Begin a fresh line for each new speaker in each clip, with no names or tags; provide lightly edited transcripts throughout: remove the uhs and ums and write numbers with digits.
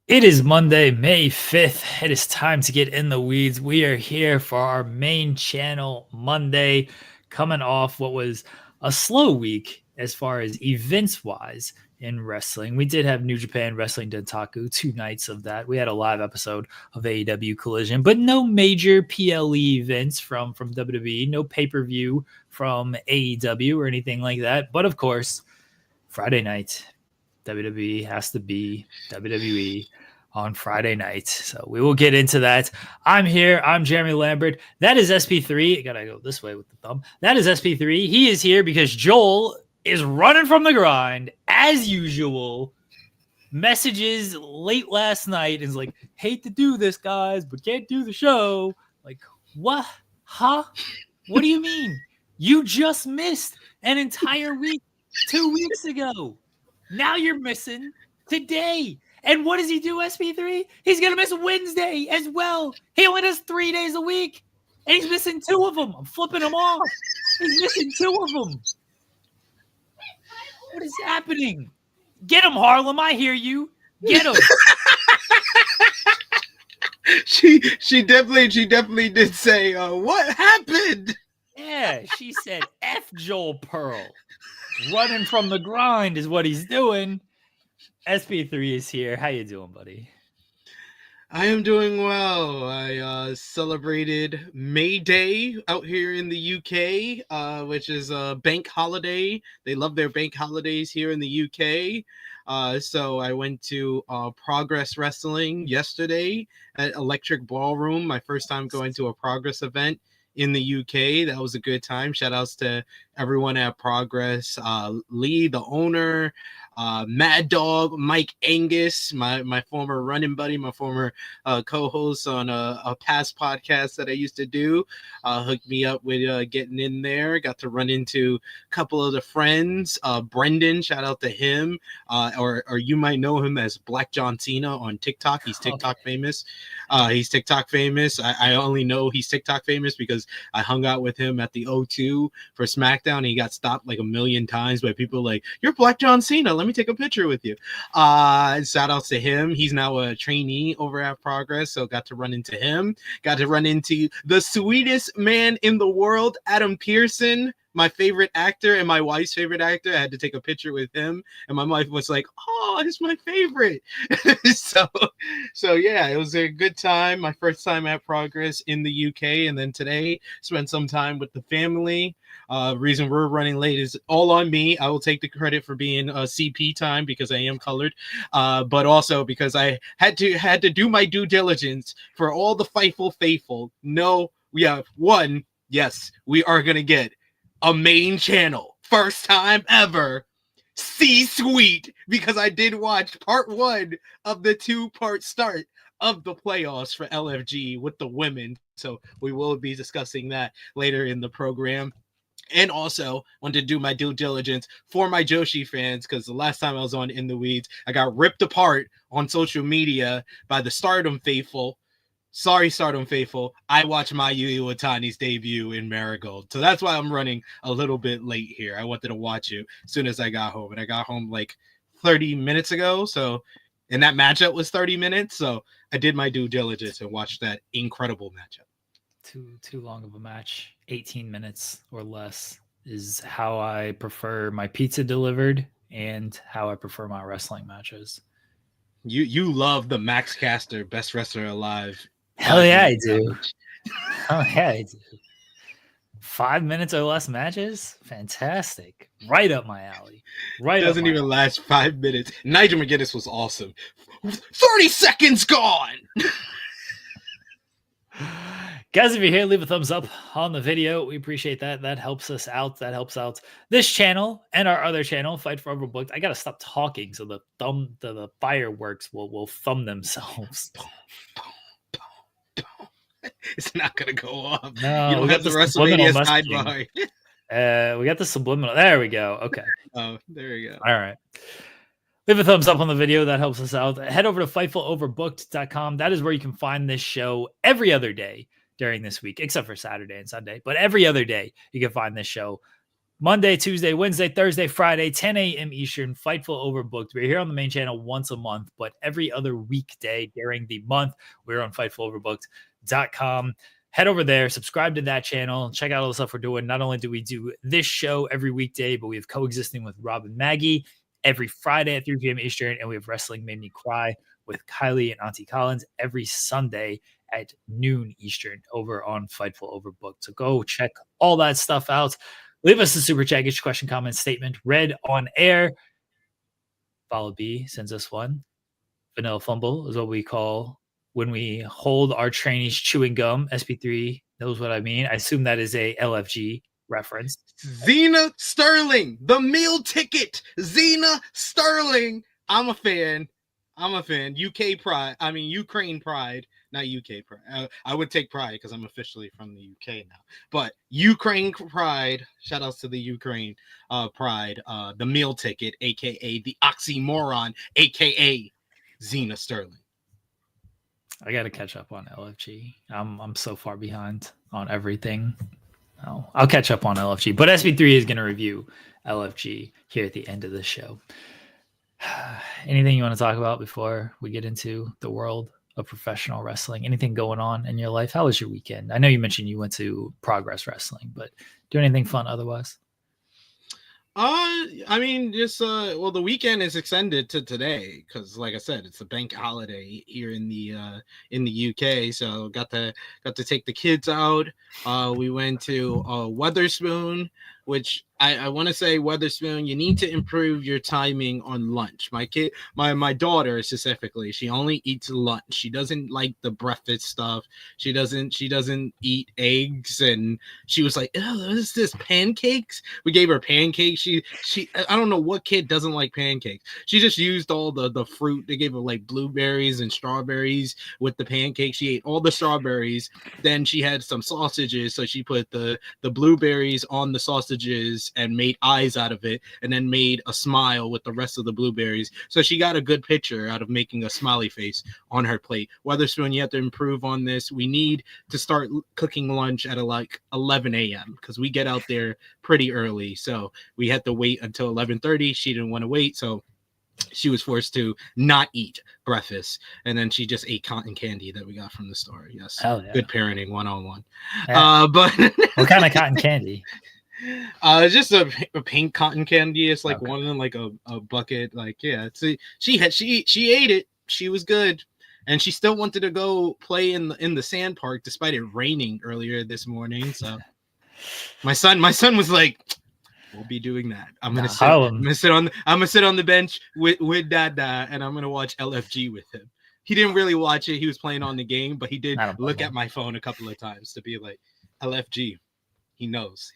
It is Monday, May 5th. It is time to get in the weeds. We are here for our main channel Monday, coming off what was a slow week as far as events wise in wrestling. We did have New Japan Wrestling Dentaku, 2 nights of that. We had a live episode of AEW Collision, but no major PLE events from WWE, no pay-per-view from AEW or anything like that. But of course, Friday night, WWE has to be WWE on Friday night. So we will get into that. I'm here. I'm Jeremy Lambert. That is SP3. I gotta go this way with the thumb. That is SP3. He is here because Joel is running from the grind as usual. Messages late last night is like, hate to do this, guys, but can't do the show. Like, what? Huh? What do you mean? You just missed an entire week 2 weeks ago. Now you're missing today. And what does he do, SP3? He's going to miss Wednesday as well. He only does 3 days a week. And he's missing 2 of them. I'm flipping him off. He's missing 2 of them. What is happening? Get him, Harlem. I hear you. Get him.
She definitely did say, what happened?
Yeah, she said, F Joel Pearl. Running from the grind is what he's doing. SP3 is here. How you doing, buddy?
I am doing well. I celebrated May Day out here in the UK, which is a bank holiday. They love their bank holidays here in the UK. So I went to Progress Wrestling yesterday at Electric Ballroom. My first time going to a Progress event in the UK. That was a good time. Shout outs to everyone at Progress. Lee, the owner, Mad Dog, Mike Angus, my former running buddy, my former co-host on a past podcast that I used to do, hooked me up with getting in there. Got to run into a couple of the friends. Brendan, shout out to him, or you might know him as Black John Cena on TikTok. He's TikTok famous. He's TikTok famous. I only know he's TikTok famous because I hung out with him at the O2 for SmackDown. He got stopped like a million times by people like, "You're Black John Cena. Let me take a picture with you." Shout outs to him. He's now a trainee over at Progress, so got to run into him. Got to run into the sweetest man in the world, Adam Pearson, my favorite actor and my wife's favorite actor. I had to take a picture with him, and my wife was like, "Oh, he's my favorite." so yeah, it was a good time. My first time at Progress in the UK, and then today spent some time with the family. Reason we're running late is all on me. I will take the credit for being CP time because I am colored, but also because I had to do my due diligence for all the Fightful faithful. No, we have one. Yes, we are gonna get a main channel, first time ever, C-Suite, because I did watch part 1 of the 2-part start of the playoffs for LFG with the women. So we will be discussing that later in the program. And also wanted to do my due diligence for my Joshi fans, because the last time I was on In the Weeds, I got ripped apart on social media by the Stardom faithful. Sorry, Stardom faithful. I watched Mayu Iwatani's debut in Marigold. So that's why I'm running a little bit late here. I wanted to watch it as soon as I got home. And I got home like 30 minutes ago. So, and that matchup was 30 minutes. So I did my due diligence and watched that incredible matchup.
Too long of a match. 18 minutes or less is how I prefer my pizza delivered and how I prefer my wrestling matches.
You love the Max Caster, best wrestler alive.
Hell yeah, I do. Oh yeah, I do. 5 minutes or less matches, fantastic. Right up my alley. Right.
Doesn't even last 5 minutes. Nigel McGuinness was awesome. 30 seconds gone.
Guys, if you're here, leave a thumbs up on the video. We appreciate that. That helps us out. That helps out this channel and our other channel, Fight for Overbooked. I gotta stop talking so the fireworks will thumb themselves.
It's not gonna go off.
No,
you don't have the WrestleMania
sidebar. We got the subliminal. There we go. Okay.
Oh, there we go.
All right. Leave a thumbs up on the video. That helps us out. Head over to FightfulOverbooked.com. That is where you can find this show every other day during this week, except for Saturday and Sunday. But every other day, you can find this show Monday, Tuesday, Wednesday, Thursday, Friday, 10 a.m. Eastern, Fightful Overbooked. We're here on the main channel once a month, but every other weekday during the month, we're on FightfulOverbooked.com. Head over there, subscribe to that channel, check out all the stuff we're doing. Not only do we do this show every weekday, but we have Coexisting with Rob and Maggie every Friday at 3 p.m. Eastern, and we have Wrestling Made Me Cry with Kylie and Auntie Collins every Sunday at noon Eastern over on Fightful Overbooked. So go check all that stuff out. Leave us a super chat, get your question, comment, statement read on air. Follow B sends us one. Vanilla Fumble is what we call when we hold our trainees chewing gum. SP3 knows what I mean. I assume that is a LFG reference.
Xena Sterling, the meal ticket. Xena Sterling. I'm a fan. UK pride. I mean, Ukraine pride. Not UK pride. I would take pride because I'm officially from the UK now. But Ukraine pride. Shout outs to the Ukraine pride. The meal ticket, aka the oxymoron, aka Xena Sterling.
I got to catch up on LFG. I'm so far behind on everything. Oh, I'll catch up on LFG. But SP3 is going to review LFG here at the end of the show. Anything you want to talk about before we get into the world of professional wrestling? Anything going on in your life? How was your weekend? I know you mentioned you went to Progress Wrestling, but do anything fun otherwise?
I mean, just well, the weekend is extended to today because, like I said, it's a bank holiday here in the UK. So got to take the kids out. We went to Weatherspoon, which I want to say, Weatherspoon, you need to improve your timing on lunch. My daughter specifically, she only eats lunch. She doesn't like the breakfast stuff. She doesn't eat eggs, and she was like, "Oh, what is this, pancakes?" We gave her pancakes. She I don't know what kid doesn't like pancakes. She just used all the fruit. They gave her like blueberries and strawberries with the pancakes. She ate all the strawberries. Then she had some sausages, so she put the blueberries on the sausages and made eyes out of it, and then made a smile with the rest of the blueberries. So she got a good picture out of making a smiley face on her plate. Weatherspoon, you have to improve on this. We need to start cooking lunch at like 11 a.m. because we get out there pretty early. So we had to wait until 11:30. She didn't want to wait, so she was forced to not eat breakfast, and then she just ate cotton candy that we got from the store. Yes,
Hell yeah.
Good parenting 101.
Yeah.
But
what kind of cotton candy?
Just a pink cotton candy. It's like one in like a bucket. Like, yeah, she ate it. She was good, and she still wanted to go play in the sand park despite it raining earlier this morning. So my son was like, we'll be doing that. I'm gonna sit on the bench with Dada, and I'm gonna watch LFG with him. He didn't really watch it. He was playing on the game, but he did look at my phone a couple of times to be like, LFG. He knows.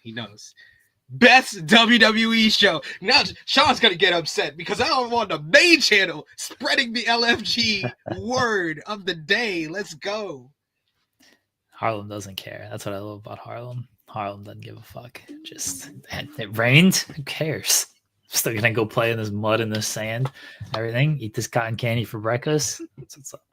Best WWE show. Now Sean's gonna get upset because I don't want the main channel spreading the LFG word of the day. Let's go.
Harlem doesn't care. That's what I love about Harlem. Harlem doesn't give a fuck. Just it rained. Who cares? I'm still gonna go play in this mud and this sand, everything. Eat this cotton candy for breakfast. That's what's up.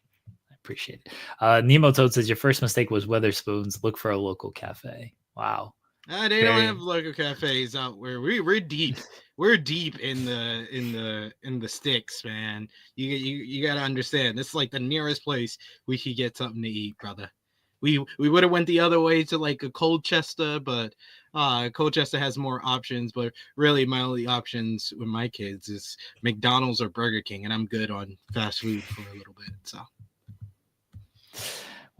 I appreciate it. Nemo Toad says your first mistake was Weatherspoons. Look for a local cafe. Wow.
They don't have local cafes out where we're deep. We're deep in the sticks, man. You gotta understand. This is like the nearest place we could get something to eat, brother. We would have went the other way to like a Colchester, but Colchester has more options. But really, my only options with my kids is McDonald's or Burger King, and I'm good on fast food for a little bit. So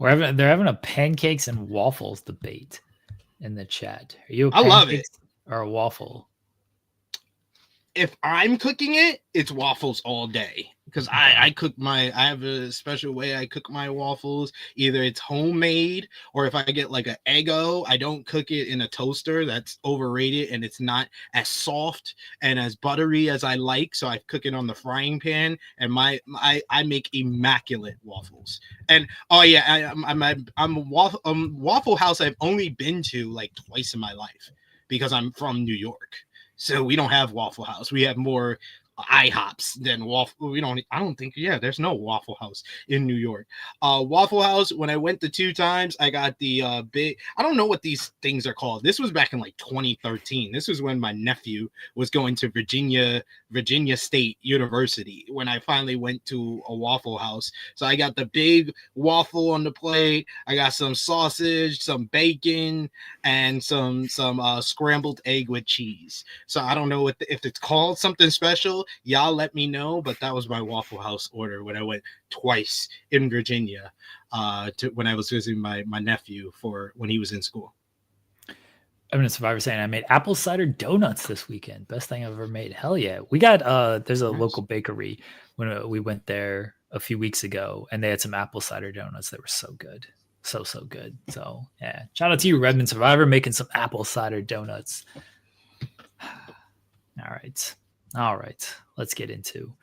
they're having a pancakes and waffles debate in the chat. Are you
I love it.
Or a waffle?
If I'm cooking it, it's waffles all day. Because I have a special way I cook my waffles. Either it's homemade, or if I get like an Eggo, I don't cook it in a toaster. That's overrated, and it's not as soft and as buttery as I like. So I cook it on the frying pan, and I make immaculate waffles. And I'm a Waffle House I've only been to like twice in my life because I'm from New York. So we don't have Waffle House. We have more IHOPs than Waffle. I don't think. Yeah, there's no Waffle House in New York. Waffle House. When I went the 2 times, I got the big. I don't know what these things are called. This was back in like 2013. This was when my nephew was going to Virginia State University. When I finally went to a Waffle House, so I got the big waffle on the plate. I got some sausage, some bacon, and some scrambled egg with cheese. So I don't know if it's called something special. Y'all let me know. But that was my Waffle House order when I went twice in Virginia, when I was visiting my nephew for when he was in school.
I'm a Survivor saying I made apple cider donuts this weekend. Best thing I've ever made. Hell yeah. We got there's a local bakery when we went there a few weeks ago, and they had some apple cider donuts that were so good. So good. So yeah. Shout out to you, Redmond Survivor, making some apple cider donuts. All right. Let's get into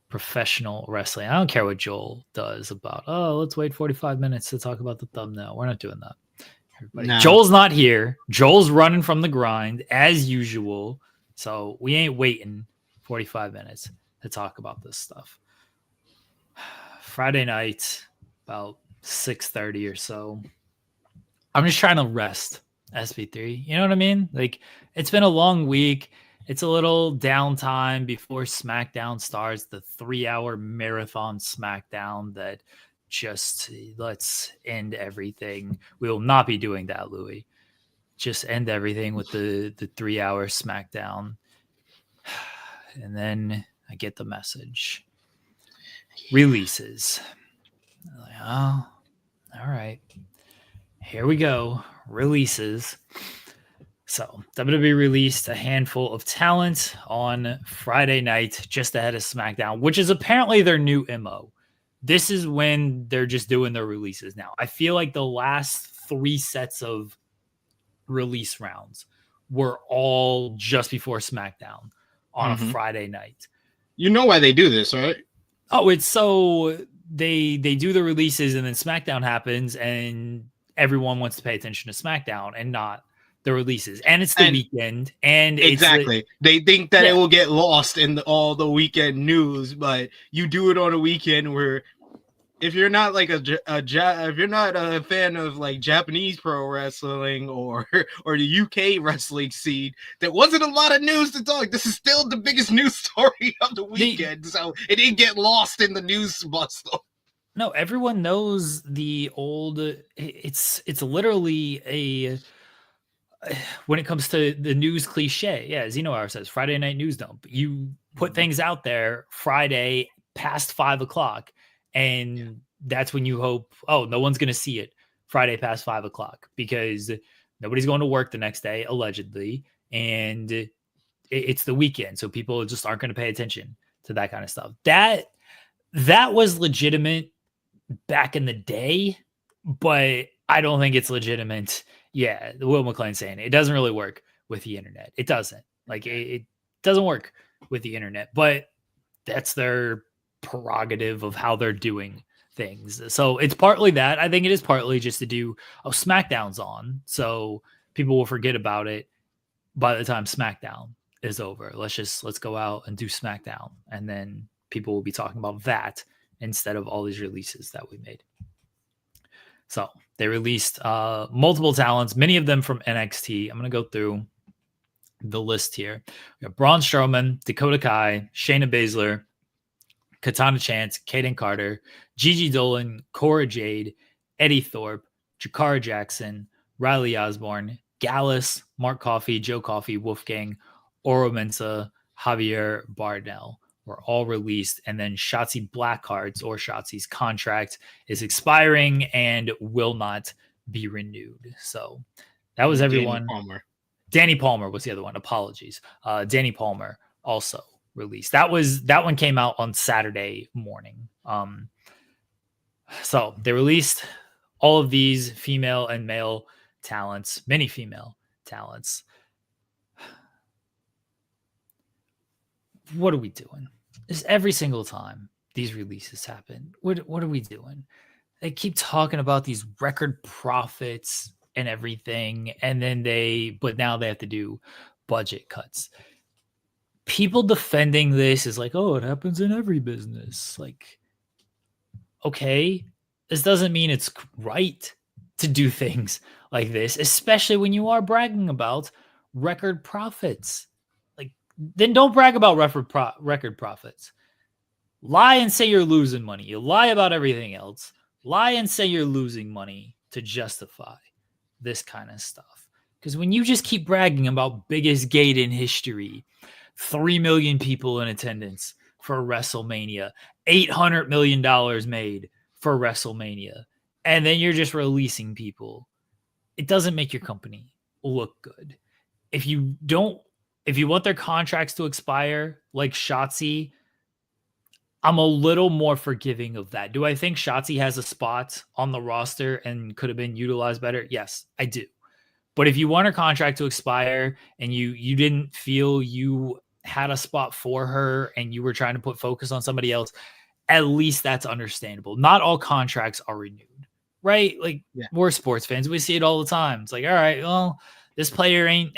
professional wrestling. I don't care what Joel does about, let's wait 45 minutes to talk about the thumbnail. We're not doing that. Everybody. No. Joel's not here. Joel's running from the grind as usual. So we ain't waiting 45 minutes to talk about this stuff. Friday night, about 6:30 or so. I'm just trying to rest, SP3. You know what I mean? Like, it's been a long week. It's a little downtime before SmackDown starts, the 3-hour marathon SmackDown that just let's end everything. We will not be doing that, Louis. Just end everything with the 3-hour SmackDown. And then I get the message. Releases. I'm like, oh, all right. Here we go. Releases. So WWE released a handful of talent on Friday night just ahead of SmackDown, which is apparently their new MO. This is when they're just doing their releases now. I feel like the last 3 sets of release rounds were all just before SmackDown on a Friday night.
You know why they do this, right?
Oh, it's so they do the releases and then SmackDown happens and everyone wants to pay attention to SmackDown and not the releases, and it's the weekend, and
exactly they think that it will get lost in all the weekend news, but you do it on a weekend where if you're not like if you're not a fan of like Japanese pro wrestling or the UK wrestling scene, there wasn't a lot of news to talk. This is still the biggest news story of the weekend, so it didn't get lost in the news bustle.
No, everyone knows the old. It's literally a. When it comes to the news cliche, Zeno Hour says Friday night news dump. You put things out there Friday past 5 o'clock, and that's when you hope, no one's going to see it Friday past 5 o'clock because nobody's going to work the next day, allegedly, and it's the weekend, so people just aren't going to pay attention to that kind of stuff. That was legitimate back in the day, but I don't think it's legitimate. Yeah, Will McLean saying it doesn't really work with the internet. It doesn't. Like it doesn't work with the internet, but that's their prerogative of how they're doing things. So it's partly that. I think it is partly just to do SmackDown's on, so people will forget about it by the time SmackDown is over. Let's go out and do SmackDown, and then people will be talking about that instead of all these releases that we made. So they released multiple talents, many of them from NXT. I'm going to go through the list here. We got Braun Strowman, Dakota Kai, Shayna Baszler, Katana Chance, Kaden Carter, Gigi Dolan, Cora Jade, Eddie Thorpe, Jakara Jackson, Riley Osborne, Gallus, Mark Coffey, Joe Coffey, Wolfgang, Oro Mensah, Javier Bardell were all released, and then Shotzi Blackheart's or Shotzi's contract is expiring and will not be renewed. So that was everyone. Danny Palmer was the other one. Apologies. Danny Palmer also released. That one came out on Saturday morning. So they released all of these female and male talents, many female talents. What are we doing? Just every single time these releases happen, what are we doing? They keep talking about these record profits and everything, and then but now they have to do budget cuts. people defending this is like, oh, it happens in every business. Like, okay, this doesn't mean it's right to do things like this, especially when you are bragging about record profits. Like, then don't brag about record profits. Lie and say you're losing money. You lie about everything else. Lie and say you're losing money to justify this kind of stuff. Because when you just keep bragging about biggest gate in history, 3 million people in attendance for WrestleMania, $800 million made for WrestleMania, and then you're just releasing people, it doesn't make your company look good. If you want their contracts to expire like Shotzi, I'm a little more forgiving of that. Do I think Shotzi has a spot on the roster and could have been utilized better? Yes, I do. But if you want her contract to expire and you didn't feel you had a spot for her and you were trying to put focus on somebody else, at least that's understandable. Not all contracts are renewed, right? Like,
Yeah.
we're sports fans. We see it all the time. It's like, all right, well, this player ain't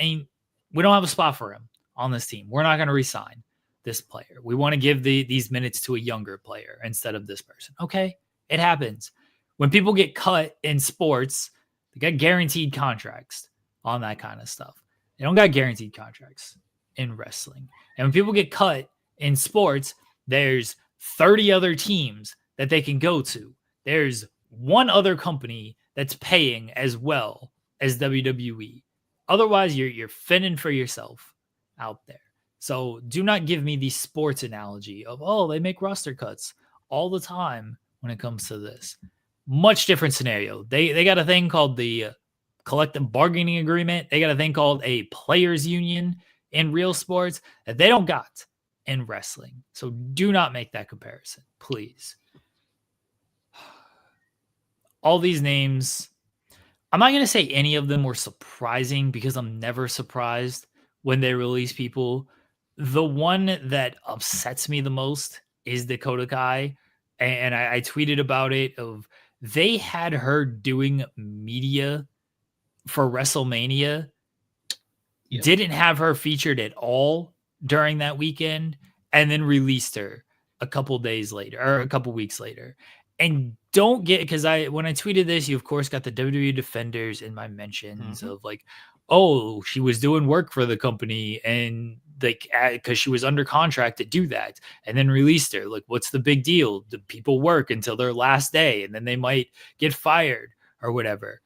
we don't have a spot for him on this team. We're not going to resign this player. We want to give these minutes to a younger player instead of this person. Okay, it happens. When people get cut in sports, they got guaranteed contracts on that kind of stuff. They don't got guaranteed contracts in wrestling. And when people get cut in sports, there's 30 other teams that they can go to. There's one other company that's paying as well as WWE. Otherwise, you're fending for yourself out there. So do not give me the sports analogy of, oh, they make roster cuts all the time when it comes to this. Much different scenario. They got a thing called the collective bargaining agreement. They got a thing called a players union in real sports that they don't got in wrestling. So do not make that comparison, please. All these names, I'm not going to say any of them were surprising because I'm never surprised when they release people. The one that upsets me the most is Dakota Kai. And I tweeted about it of they had her doing media for WrestleMania, didn't have her featured at all during that weekend, and then released her a couple days later or a couple weeks later. And don't get, because when I tweeted this, you of course got the WWE defenders in my mentions of like, oh, she was doing work for the company and like because she was under contract to do that, and then released her. Like, what's the big deal? The people work until their last day, and then they might get fired or whatever.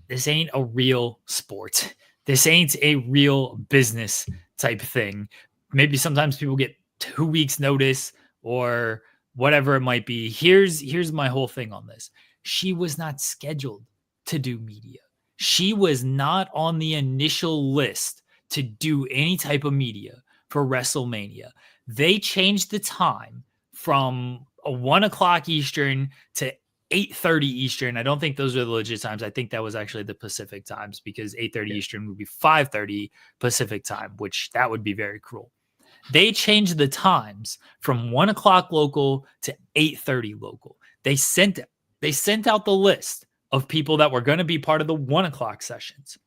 This ain't a real sport. This ain't a real business type thing. Maybe sometimes people get 2 weeks notice or whatever it might be. Here's my whole thing on this. She was not scheduled to do media. She was not on the initial list to do any type of media for WrestleMania. They changed the time from a 1 o'clock Eastern to 8:30 Eastern. I don't think those are the legit times. I think that was actually the Pacific times because 8:30 Eastern would be 5:30 Pacific time, which that would be very cruel. They changed the times from 1 o'clock local to 8:30 local. They sent out the list of people that were going to be part of the 1 o'clock sessions.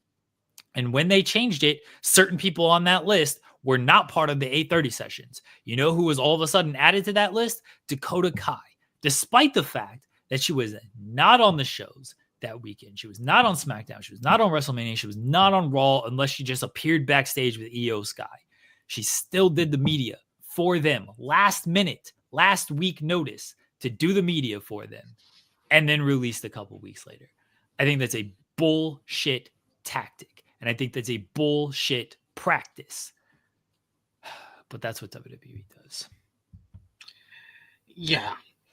And when they changed it, certain people on that list were not part of the 8:30 sessions. You know who was all of a sudden added to that list? Dakota Kai. Despite the fact that she was not on the shows that weekend. She was not on SmackDown. She was not on WrestleMania. She was not on Raw unless she just appeared backstage with Io Sky. She still did the media for them. Last minute, last week notice to do the media for them and then released a couple weeks later. I think that's a bullshit tactic. And I think that's a bullshit practice. But that's what WWE does.
Yeah.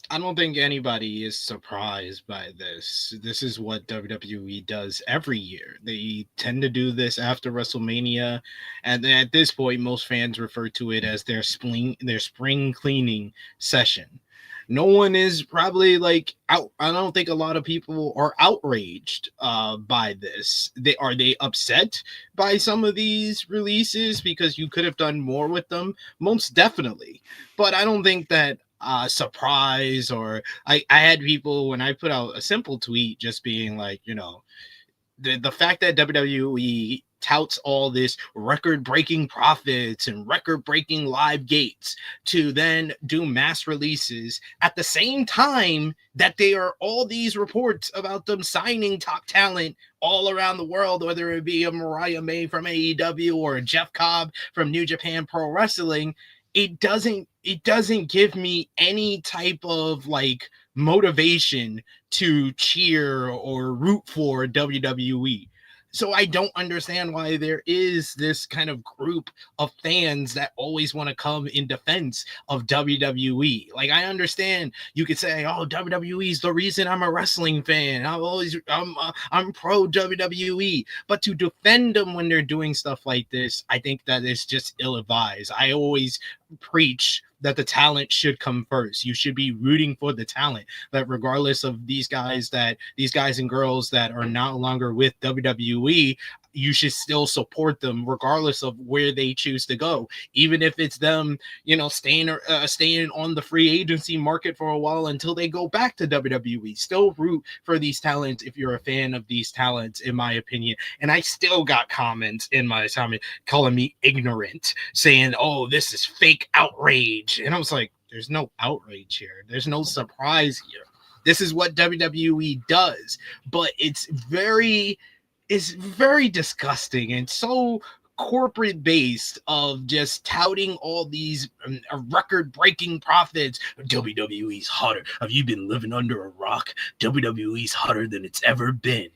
I don't think anybody is surprised by this. This is what WWE does every year. They tend to do this after WrestleMania, and at this point, most fans refer to it as their spring cleaning session. No one is probably like out. I don't think a lot of people are outraged by this. Are they upset by some of these releases because you could have done more with them? Most definitely, but I don't think that surprise or I had people when I put out a simple tweet just being like, the fact that WWE touts all this record-breaking profits and record-breaking live gates to then do mass releases at the same time that there are all these reports about them signing top talent all around the world, whether it be a Mariah May from AEW or a Jeff Cobb from New Japan Pro Wrestling. It doesn't give me any type of like motivation to cheer or root for WWE. So I don't understand why there is this kind of group of fans that always want to come in defense of WWE. Like, I understand you could say, "Oh, WWE is the reason I'm a wrestling fan. I'm pro WWE," but to defend them when they're doing stuff like this, I think that is just ill-advised. I always preach that the talent should come first. You should be rooting for the talent, that regardless of these guys and girls that are no longer with WWE, you should still support them regardless of where they choose to go, even if it's them, staying on the free agency market for a while until they go back to WWE. Still root for these talents if you're a fan of these talents, in my opinion. And I still got comments in my time calling me ignorant, saying, "Oh, this is fake outrage." And I was like, there's no outrage here. There's no surprise here. This is what WWE does, but it's very disgusting and so corporate based of just touting all these record-breaking profits. WWE's hotter. Have you been living under a rock? WWE's hotter than it's ever been.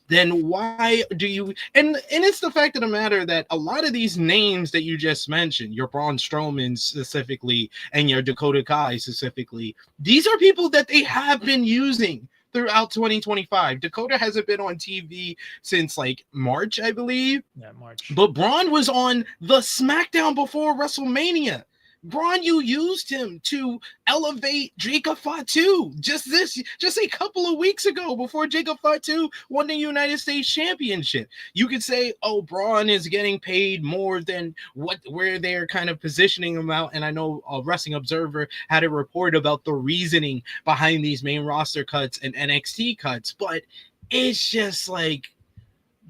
Then why do you, and it's the fact of the matter that a lot of these names that you just mentioned, your Braun Strowman specifically and your Dakota Kai specifically, these are people that they have been using throughout 2025. Dakota hasn't been on TV since like March, I believe.
Yeah, March.
But Braun was on the SmackDown before WrestleMania. Braun, you used him to elevate Jacob Fatu just a couple of weeks ago before Jacob Fatu won the United States Championship. You could say, "Oh, Braun is getting paid more than where they're kind of positioning him out." And I know Wrestling Observer had a report about the reasoning behind these main roster cuts and NXT cuts, but it's just like,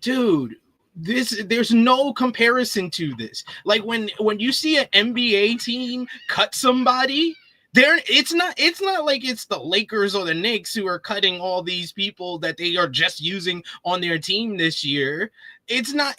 dude, there's no comparison to this. Like when you see an NBA team cut somebody, it's not like it's the Lakers or the Knicks who are cutting all these people that they are just using on their team this year. It's not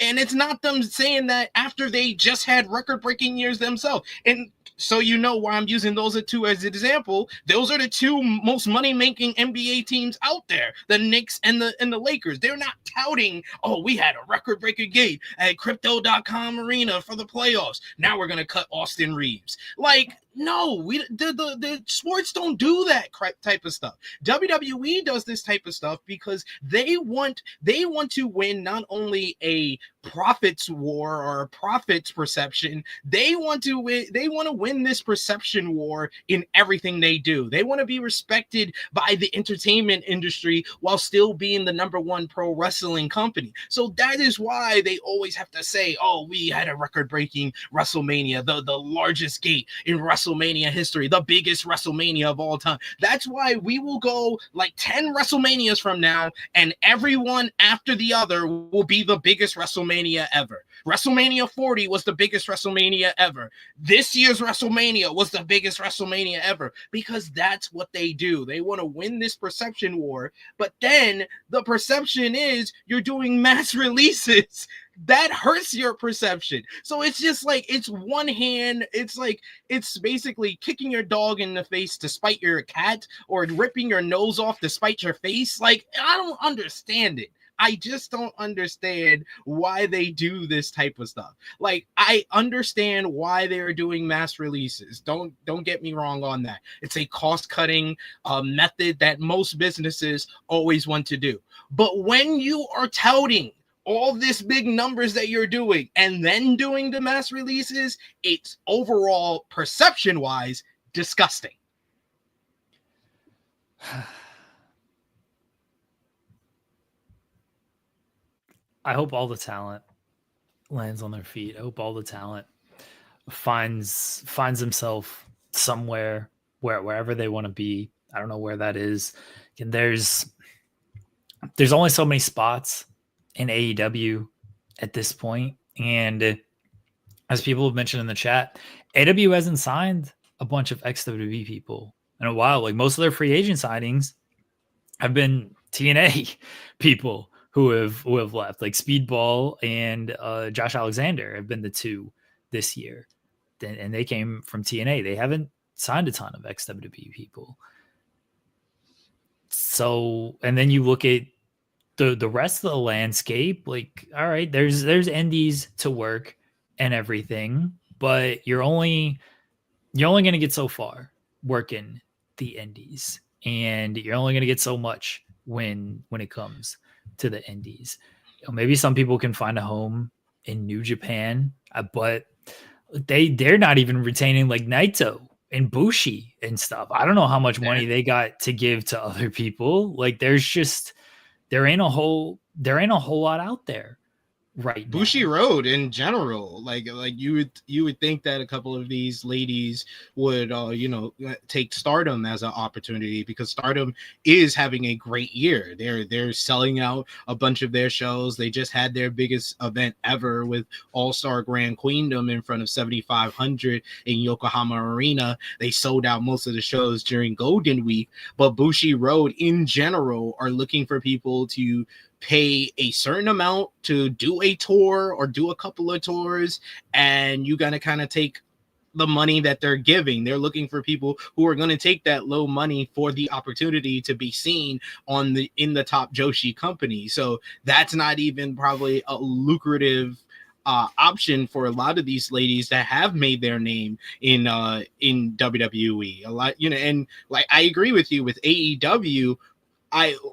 them saying that after they just had record-breaking years themselves. And so you know why I'm using those two as an example. Those are the two most money-making NBA teams out there, the Knicks and the Lakers. They're not touting, "Oh, we had a record-breaking game at Crypto.com Arena for the playoffs. Now we're going to cut Austin Reeves." Like, no, the sports don't do that type of stuff. WWE does this type of stuff because they want to win not only a profits war or a profits perception. They want to win this perception war in everything they do. They want to be respected by the entertainment industry while still being the number one pro wrestling company. So that is why they always have to say, "Oh, we had a record-breaking WrestleMania, the largest gate in WrestleMania history, the biggest WrestleMania of all time." That's why we will go like 10 WrestleManias from now, and everyone after the other will be the biggest WrestleMania ever. WrestleMania 40 was the biggest WrestleMania ever. This year's WrestleMania was the biggest WrestleMania ever, because that's what they do. They want to win this perception war, but then the perception is you're doing mass releases. That hurts your perception. So it's just like, it's one hand. It's like, it's basically kicking your dog in the face to spite your cat, or ripping your nose off to spite your face. Like, I don't understand it. I just don't understand why they do this type of stuff. Like, I understand why they're doing mass releases. Don't get me wrong on that. It's a cost-cutting method that most businesses always want to do. But when you are touting all this big numbers that you're doing and then doing the mass releases, it's overall perception-wise disgusting.
I hope all the talent lands on their feet. I hope all the talent finds himself somewhere wherever they want to be. I don't know where that is. And there's only so many spots in AEW at this point. And as people have mentioned in the chat, AW hasn't signed a bunch of XWB people in a while. Like most of their free agent signings have been TNA people who have left. Like Speedball and Josh Alexander have been the two this year, and they came from TNA. They haven't signed a ton of XWB people. So, and then you look at the rest of the landscape. Like, all right, there's indies to work and everything, but you're only going to get so far working the indies, and you're only going to get so much when it comes to the indies. Maybe some people can find a home in New Japan, but they're not even retaining like Naito and Bushi and stuff. I don't know how much money they got to give to other people. Like there ain't a whole lot out there right now.
Bushi Road in general, like you would think that a couple of these ladies would take Stardom as an opportunity, because Stardom is having a great year. They're selling out a bunch of their shows. They just had their biggest event ever with All-Star Grand Queendom in front of 7,500 in Yokohama Arena. They sold out most of the shows during Golden Week, but Bushi Road in general are looking for people to pay a certain amount to do a tour or do a couple of tours, and you got to kind of take the money that they're giving. They're looking for people who are going to take that low money for the opportunity to be seen in the top Joshi company. So that's not even probably a lucrative option for a lot of these ladies that have made their name in WWE. A lot, and like I agree with you with AEW.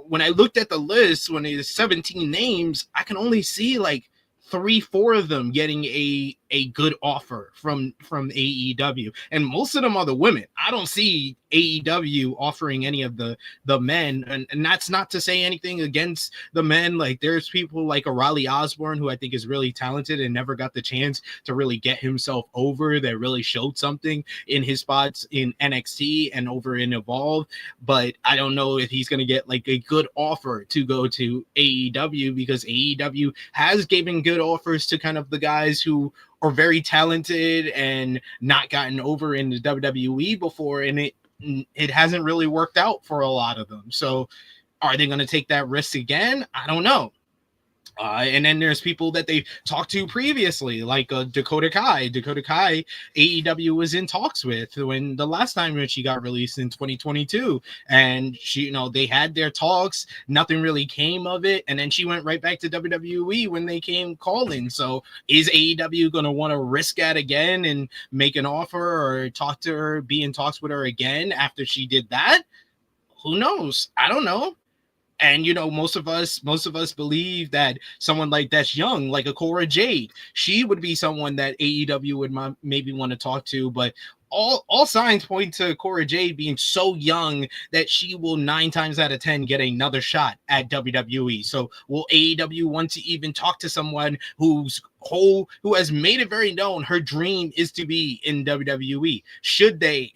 When I looked at the list, when it was 17 names, I can only see like 3-4 of them getting a good offer from AEW, and most of them are the women. I don't see AEW offering any of the men, and that's not to say anything against the men. Like there's people like O'Reilly Osborne, who I think is really talented and never got the chance to really get himself over, that really showed something in his spots in NXT and over in Evolve, but I don't know if he's going to get like a good offer to go to AEW, because AEW has given good offers to kind of the guys who are very talented and not gotten over in the WWE before, and it hasn't really worked out for a lot of them. So are they going to take that risk again? I don't know. And then there's people that they've talked to previously, like Dakota Kai. Dakota Kai, AEW was in talks with when the last time when she got released in 2022, and she, they had their talks. Nothing really came of it, and then she went right back to WWE when they came calling. So is AEW going to want to risk that again and make an offer or talk to her, be in talks with her again after she did that? Who knows? I don't know. And most of us believe that someone like that's young, like a Cora Jade, she would be someone that AEW would maybe want to talk to. But all signs point to Cora Jade being so young that she will 9 times out of 10 get another shot at WWE. So will AEW want to even talk to someone who has made it very known her dream is to be in WWE? Should they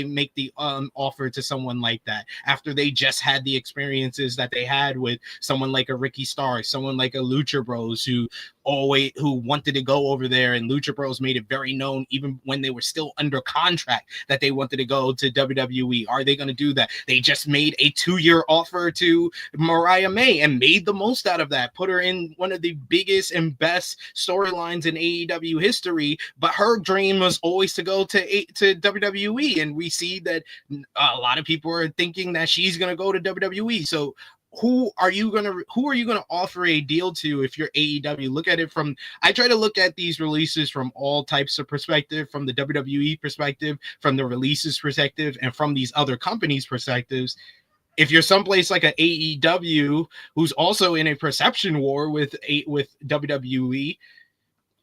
make the offer to someone like that after they just had the experiences that they had with someone like a Ricky Starks, someone like a Lucha Bros, who wanted to go over there, and Lucha Bros made it very known even when they were still under contract that they wanted to go to WWE? Are they going to do that? They just made a 2-year offer to Mariah May and made the most out of that, put her in one of the biggest and best storylines in AEW history, but her dream was always to go to WWE, and we see that a lot of people are thinking that she's going to go to WWE. So who are you gonna offer a deal to if you're AEW? I try to look at these releases from all types of perspective, from the WWE perspective, from the releases perspective, and from these other companies' perspectives. If you're someplace like an AEW, who's also in a perception war with WWE,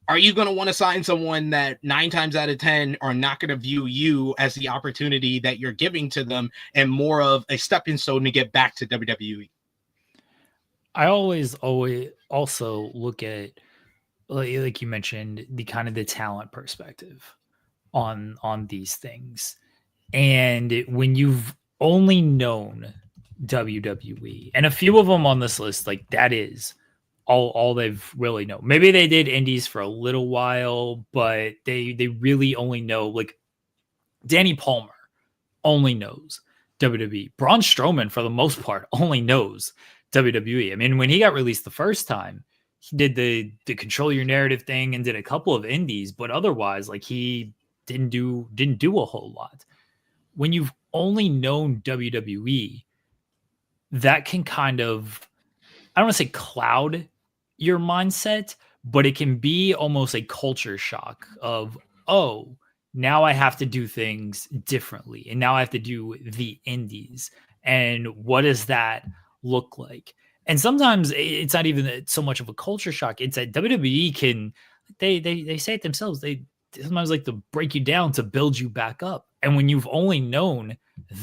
are you going to want to sign someone that 9 times out of 10 are not going to view you as the opportunity that you're giving to them and more of a stepping stone to get back to WWE?
I always also look at, like you mentioned, the kind of the talent perspective on these things. And when you've only known WWE, and a few of them on this list, like that is all they've really known. Maybe they did indies for a little while, but they really only know, like, Danny Palmer only knows WWE. Braun Strowman, for the most part, only knows WWE. I mean, when he got released the first time, he did the control your narrative thing and did a couple of indies, but otherwise, like, he didn't do a whole lot. When you've only known WWE, that can kind of, I don't want to say cloud your mindset, but it can be almost a culture shock of, oh, now I have to do things differently. And now I have to do the indies. And what does that look like? And sometimes it's not even so much of a culture shock. It's that WWE can, they say it themselves. They sometimes like to break you down to build you back up. And when you've only known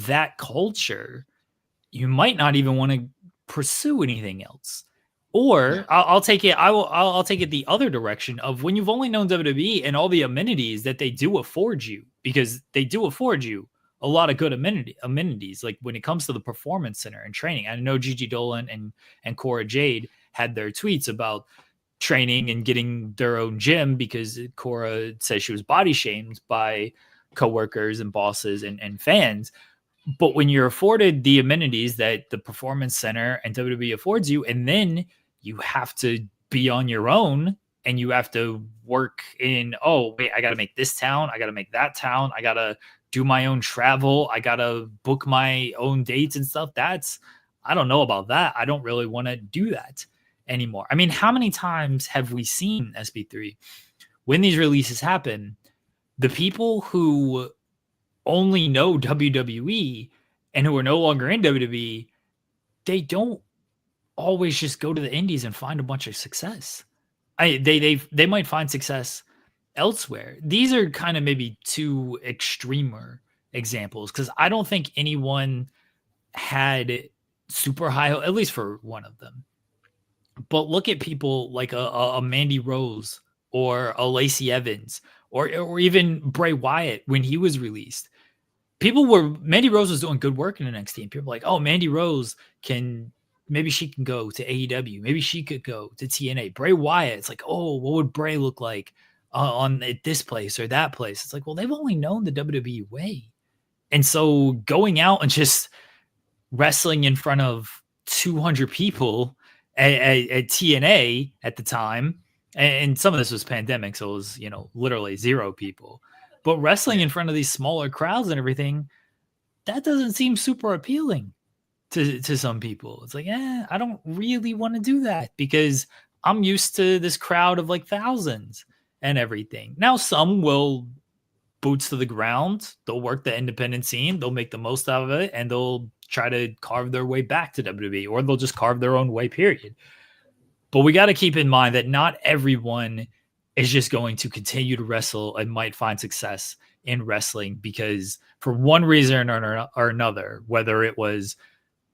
that culture, you might not even want to pursue anything else. Or I'll take it. I'll take it the other direction of when you've only known WWE and all the amenities that they do afford you, because they do afford you a lot of good amenities. Like when it comes to the performance center and training, I know Gigi Dolan and Cora Jade had their tweets about training and getting their own gym because Cora says she was body shamed by coworkers and bosses and fans. But when you're afforded the amenities that the performance center and WWE affords you, and then you have to be on your own and you have to work in, oh, wait, I got to make this town. I got to make that town. I got to do my own travel. I got to book my own dates and stuff. I don't know about that. I don't really want to do that anymore. I mean, how many times have we seen SP3 when these releases happen? The people who only know WWE and who are no longer in WWE, they don't always just go to the indies and find a bunch of success. They might find success elsewhere. These are kind of maybe two extremer examples because I don't think anyone had super high, at least for one of them. But look at people like a Mandy Rose or a Lacey Evans or even Bray Wyatt when he was released. Mandy Rose was doing good work in NXT, and people were like, oh, Mandy Rose maybe she can go to AEW. Maybe she could go to TNA. Bray Wyatt, it's like, oh, what would Bray look like on this place or that place? It's like, well, they've only known the WWE way. And so going out and just wrestling in front of 200 people at TNA at the time, and some of this was pandemic, so it was, literally 0 people. But wrestling in front of these smaller crowds and everything, that doesn't seem super appealing to some people. It's like, I don't really want to do that because I'm used to this crowd of like thousands and everything. Now, some will boots to the ground. They'll work the independent scene. They'll make the most out of it, and they'll try to carve their way back to WWE, or they'll just carve their own way, period. But we got to keep in mind that not everyone is just going to continue to wrestle and might find success in wrestling because for one reason or another, whether it was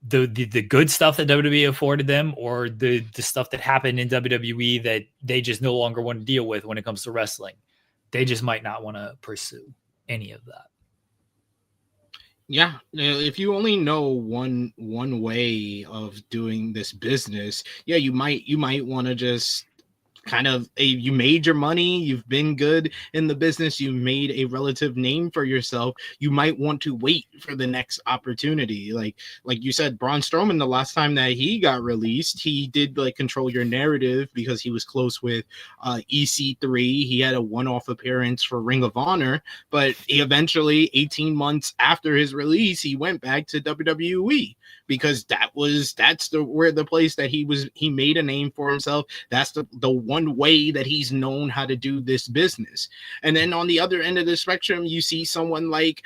the good stuff that WWE afforded them or the stuff that happened in WWE that they just no longer want to deal with when it comes to wrestling, they just might not want to pursue any of that.
Yeah, if you only know one way of doing this business, you might want to just kind of you made your money, you've been good in the business, you made a relative name for yourself, you might want to wait for the next opportunity. Like you said, Braun Strowman, the last time that he got released, he did like control your narrative because he was close with EC3. He had a one-off appearance for Ring of Honor, but he eventually 18 months after his release, he went back to WWE because that's the place that he made a name for himself. That's the one way that he's known how to do this business. And then on the other end of the spectrum, you see someone like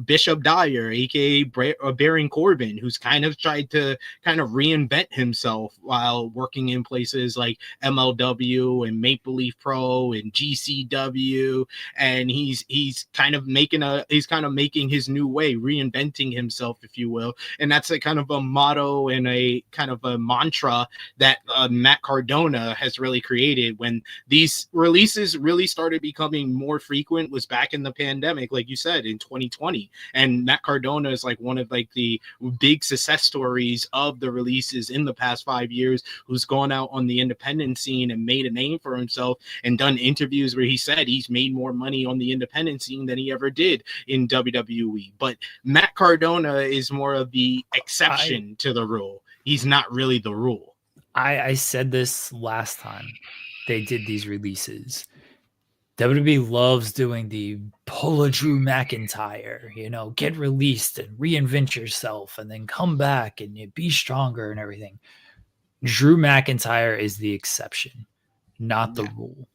Bishop Dyer, aka Baron Corbin, who's kind of tried to reinvent himself while working in places like MLW and Maple Leaf Pro and GCW, and he's kind of making his new way, reinventing himself, if you will. And that's a kind of a motto and a kind of a mantra that Matt Cardona has really created created when these releases really started becoming more frequent was back in the pandemic, like you said, in 2020. And Matt Cardona is like one of like the big success stories of the releases in the past 5 years, who's gone out on the independent scene and made a name for himself and done interviews where he said he's made more money on the independent scene than he ever did in WWE. But Matt Cardona is more of the exception to the rule. He's not really the rule.
I said this last time they did these releases. WWE loves doing the pull a Drew McIntyre, get released and reinvent yourself and then come back and you be stronger and everything. Drew McIntyre is the exception, not the rule.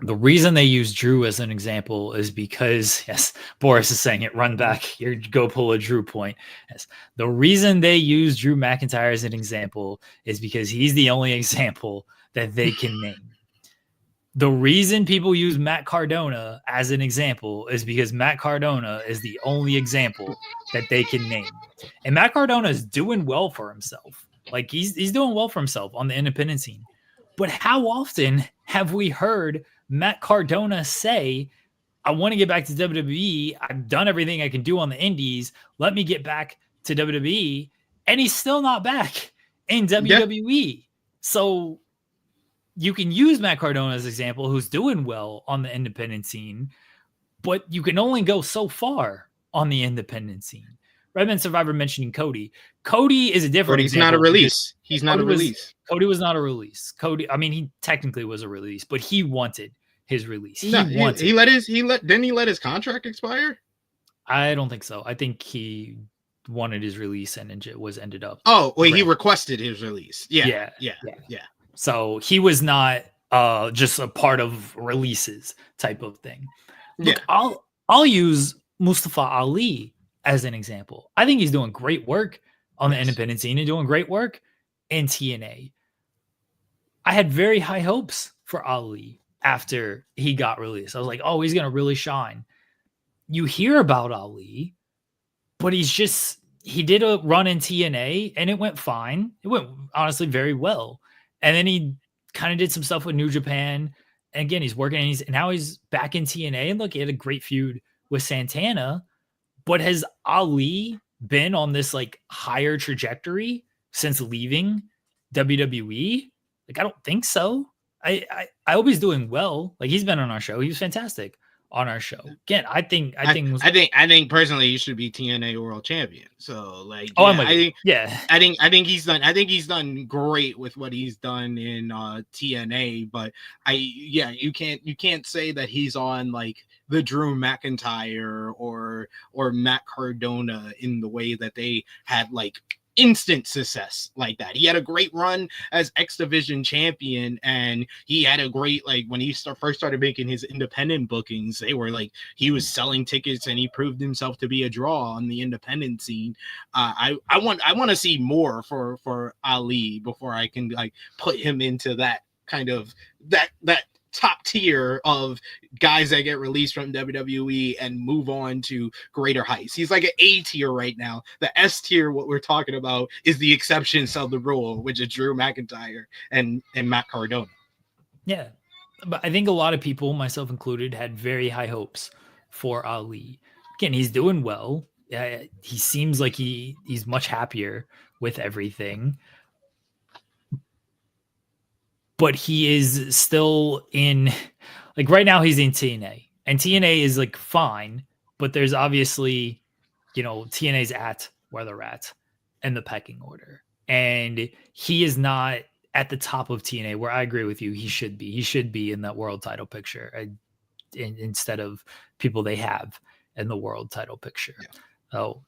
The reason they use Drew as an example is because, yes, Boris is saying it, run back, you go pull a Drew point. Yes. The reason they use Drew McIntyre as an example is because he's the only example that they can name. The reason people use Matt Cardona as an example is because Matt Cardona is the only example that they can name. And Matt Cardona is doing well for himself. Like he's doing well for himself on the independent scene. But how often have we heard Matt Cardona say, I want to get back to WWE. I've done everything I can do on the indies. Let me get back to WWE. And he's still not back in WWE. Yeah. So you can use Matt Cardona as an example, who's doing well on the independent scene, but you can only go so far on the independent scene. Redman Survivor mentioning Cody. Cody is a different
example. Not a release. He's not a release.
Cody was not a release. Cody, I mean, he technically was a release, but he wanted his release.
Didn't he let his contract expire?
I don't think so. I think he wanted his release and it was ended up.
Oh, wait, he requested his release. Yeah.
So he was not just a part of releases type of thing. Look, I'll use Mustafa Ali as an example. I think he's doing great work on the independent scene and doing great work in TNA. I had very high hopes for Ali after he got released. I was like, oh, he's going to really shine. You hear about Ali, but he did a run in TNA and it went fine. It went honestly very well. And then he kind of did some stuff with New Japan. And again, he's working and now he's back in TNA. And look, he had a great feud with Santana. But has Ali been on this like higher trajectory since leaving WWE? Like, I don't think so. I hope he's doing well. Like, he's been on our show. He was fantastic on our show. Again, I think
personally he should be TNA World Champion. So like,
I
think he's done great with what he's done in TNA. But you can't say that he's on like the Drew McIntyre or Matt Cardona in the way that they had like instant success like that. He had a great run as X Division champion, and he had a great, like, when he first started making his independent bookings, they were like, he was selling tickets and he proved himself to be a draw on the independent scene. I want to see more for Ali before I can like put him into that kind of that top tier of guys that get released from WWE and move on to greater heights. He's like an A tier right now. The S tier, what we're talking about, is the exceptions of the rule, which is Drew McIntyre and Matt Cardona.
Yeah, but I think a lot of people, myself included, had very high hopes for Ali. Again, he's doing well. He seems like he's much happier with everything. But he is still in, like, right now he's in TNA. And TNA is like fine, but there's obviously, TNA's at where they're at in the pecking order. And he is not at the top of TNA, where I agree with you. He should be. He should be in that world title picture instead of people they have in the world title picture. Yeah. So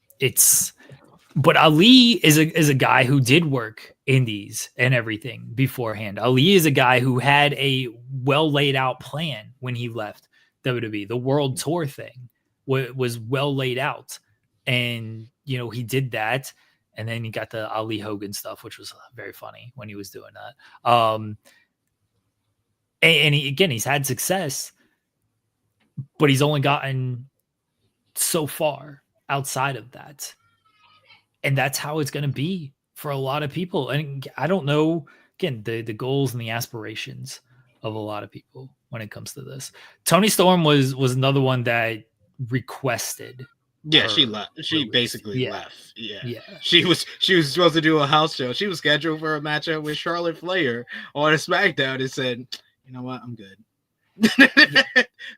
but Ali is a guy who did work indies and everything beforehand. Ali is a guy who had a well laid out plan when he left WWE. The world tour thing was well laid out, and he did that, and then he got the Ali Hogan stuff, which was very funny when he was doing that. And he's had success, but he's only gotten so far outside of that. And that's how it's going to be for a lot of people. And I don't know, again, the goals and the aspirations of a lot of people when it comes to this. Tony Storm was another one that requested.
Yeah, she left. She basically
yeah.
left. Yeah.
Yeah.
She was supposed to do a house show. She was scheduled for a matchup with Charlotte Flair on a SmackDown and said, "You know what? I'm good."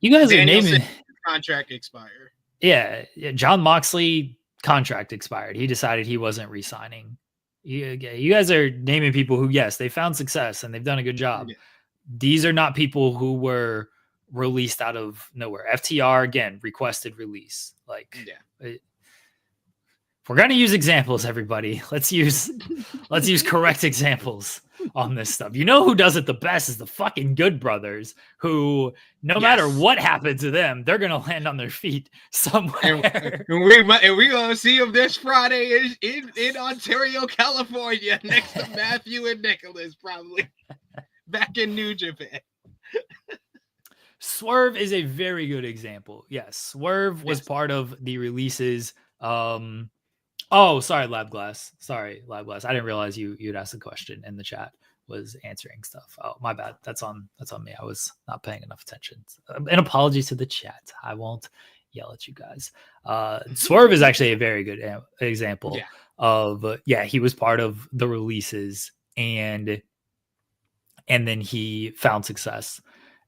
You guys
Daniel
are naming
contract expire.
Yeah, John Moxley contract expired. He decided he wasn't re-signing. You guys are naming people who, yes, they found success and they've done a good job.
Yeah.
These are not people who were released out of nowhere. FTR, again, requested release. Like, if we're gonna use examples, everybody, let's use correct examples on this stuff. You know who does it the best is the fucking Good Brothers, who no matter what happened to them, they're gonna land on their feet somewhere.
And we're gonna see them this Friday in Ontario, California, next to Matthew and Nicholas, probably back in New Japan.
Swerve is a very good example. Yes, Swerve was part of the releases. Oh, sorry, Lab Glass. I didn't realize you'd asked a question in the chat. Was answering stuff. Oh, my bad. That's on me. I was not paying enough attention. An apology to the chat. I won't yell at you guys. Swerve is actually a very good example of he was part of the releases and then he found success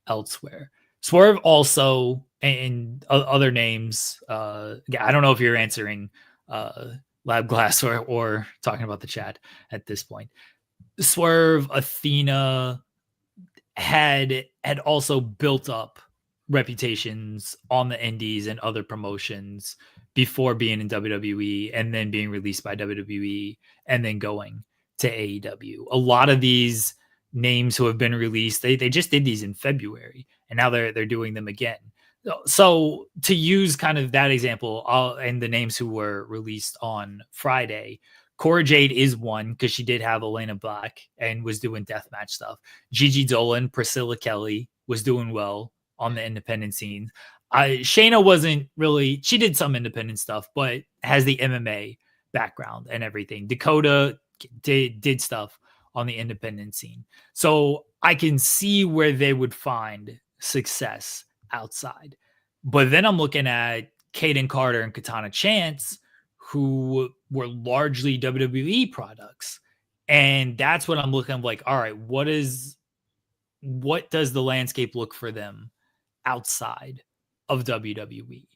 elsewhere. Swerve also and other names. I don't know if you're answering Lab Glass or talking about the chat at this point. Swerve, Athena had also built up reputations on the indies and other promotions before being in WWE and then being released by WWE and then going to AEW. A lot of these names who have been released, they just did these in February and now they're doing them again. So to use kind of that example and the names who were released on Friday, Cora Jade is one because she did have Elena Black and was doing deathmatch stuff. Gigi Dolan, Priscilla Kelly was doing well on the independent scene. Shayna wasn't really, she did some independent stuff, but has the MMA background and everything. Dakota did stuff on the independent scene. So I can see where they would find success outside. But then I'm looking at Kaden Carter and Katana Chance, who were largely WWE products. And that's what I'm looking like, all right, what does the landscape look for them outside of WWE?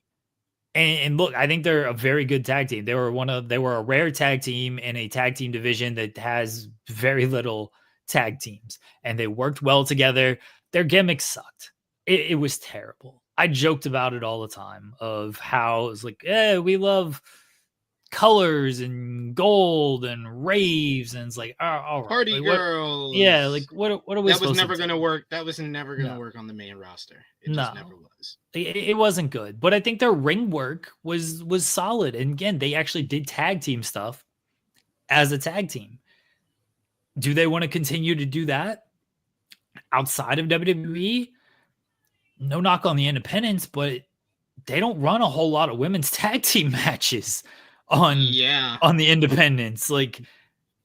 And look, I think they're a very good tag team. They were a rare tag team in a tag team division that has very little tag teams. And they worked well together. Their gimmicks sucked. It was terrible. I joked about it all the time of how it was like, we love colors and gold and raves, and it's like, all right,
party
like,
girls.
what are we?
That was never going to work. That was never going to work on the main roster. It just never was.
It wasn't good. But I think their ring work was solid. And again, they actually did tag team stuff as a tag team. Do they want to continue to do that outside of WWE? No knock on the independents, but they don't run a whole lot of women's tag team matches on the independents. Like,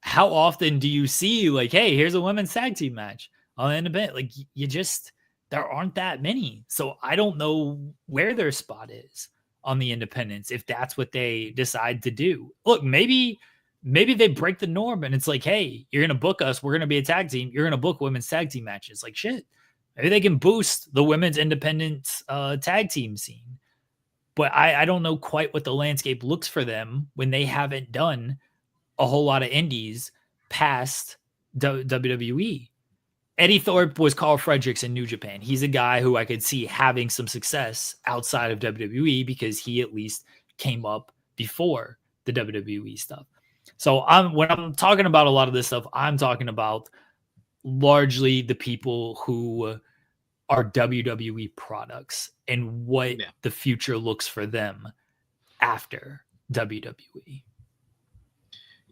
how often do you see like, hey, here's a women's tag team match on the independent? Like, there aren't that many. So I don't know where their spot is on the independents if that's what they decide to do. Look, maybe they break the norm and it's like, hey, you're gonna book us, we're gonna be a tag team, you're gonna book women's tag team matches. Like, shit, maybe they can boost the women's independent tag team scene. But I don't know quite what the landscape looks for them when they haven't done a whole lot of indies past WWE. Eddie Thorpe was Carl Fredericks in New Japan. He's a guy who I could see having some success outside of WWE because he at least came up before the WWE stuff. So when I'm talking about a lot of this stuff, I'm talking about largely the people who are WWE products and what the future looks for them after WWE.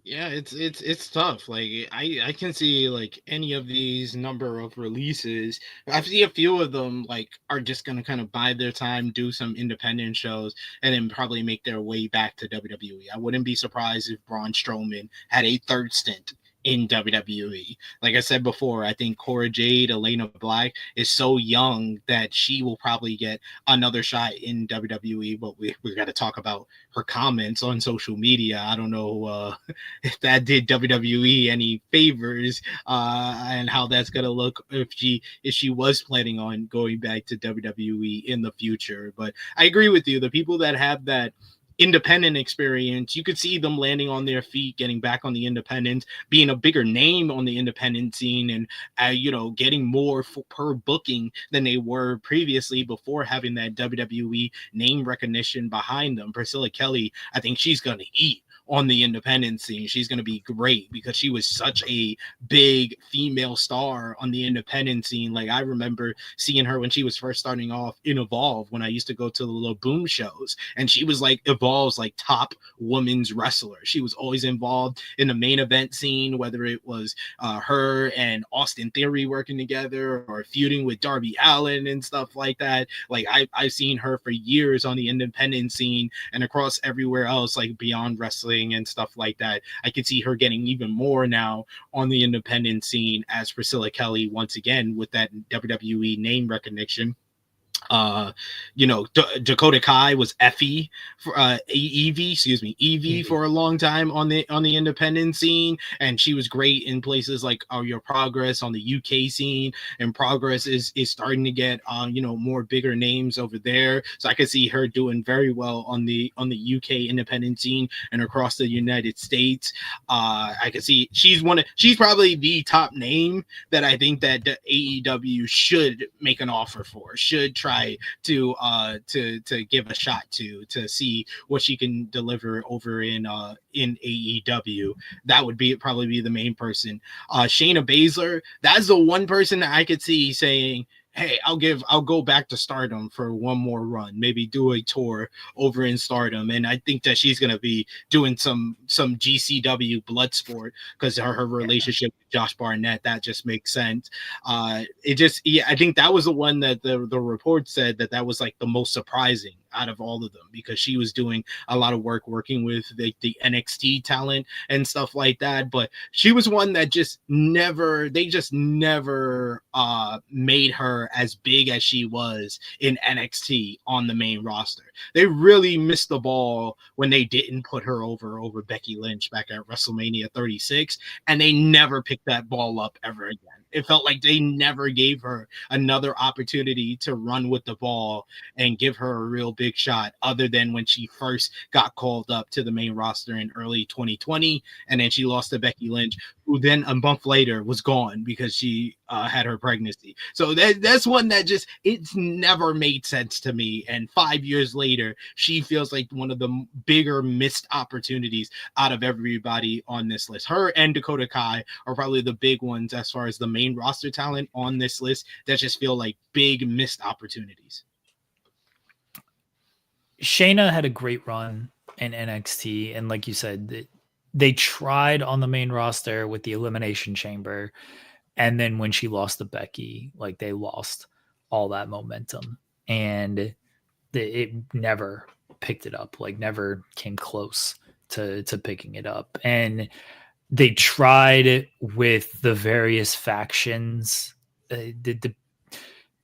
Yeah, it's tough. Like I can see like any of these number of releases. I see a few of them like are just gonna kind of bide their time, do some independent shows, and then probably make their way back to WWE. I wouldn't be surprised if Braun Strowman had a third stint in WWE. Like I said before, I think Cora Jade, Elena Black is so young that she will probably get another shot in WWE, but we got to talk about her comments on social media. I don't know if that did WWE any favors, and how that's gonna look if she was planning on going back to WWE in the future. But I agree with you. The people that have that independent experience, you could see them landing on their feet, getting back on the independent, being a bigger name on the independent scene, and getting more per booking than they were previously before having that WWE name recognition behind them. Priscilla Kelly, I think she's gonna eat on the independent scene. She's going to be great because she was such a big female star on the independent scene. Like, I remember seeing her when she was first starting off in Evolve, when I used to go to the little boom shows, and she was like Evolve's like top women's wrestler. She was always involved in the main event scene, whether it was her and Austin Theory working together or feuding with Darby Allin and stuff like that. Like, I've seen her for years on the independent scene and across everywhere else, like beyond wrestling and stuff like that. I could see her getting even more now on the independent scene as Priscilla Kelly, once again, with that WWE name recognition. Dakota Kai was Effie for Evie for a long time on the independent scene, and she was great in places like Your Progress on the UK scene, and Progress is starting to get more bigger names over there. So I could see her doing very well on the UK independent scene and across the United States. I could see she's probably the top name that I think that the AEW should make an offer for, should try to give a shot to see what she can deliver over in AEW. That would probably be the main person. Shayna Baszler, that's the one person that I could see saying, hey, I'll go back to Stardom for one more run, maybe do a tour over in Stardom. And I think that she's going to be doing some GCW blood sport because her relationship with Josh Barnett, that just makes sense. I think that was the one that the report said that was like the most surprising out of all of them, because she was doing a lot of work working with the NXT talent and stuff like that. But she was one that they just never made her as big as she was in NXT on the main roster. They really missed the ball when they didn't put her over Becky Lynch back at WrestleMania 36, and they never picked that ball up ever again. It felt like they never gave her another opportunity to run with the ball and give her a real big shot, other than when she first got called up to the main roster in early 2020, and then she lost to Becky Lynch, who then a month later was gone because she had her pregnancy. So that's one that it's never made sense to me. And 5 years later, she feels like one of the bigger missed opportunities out of everybody on this list. Her and Dakota Kai are probably the big ones as far as the main roster talent on this list that just feel like big missed opportunities.
Shayna had a great run in NXT, and like you said, they tried on the main roster with the Elimination Chamber, and then when she lost to Becky, like, they lost all that momentum, and it never picked it up, like never came close to picking it up. And they tried with the various factions. The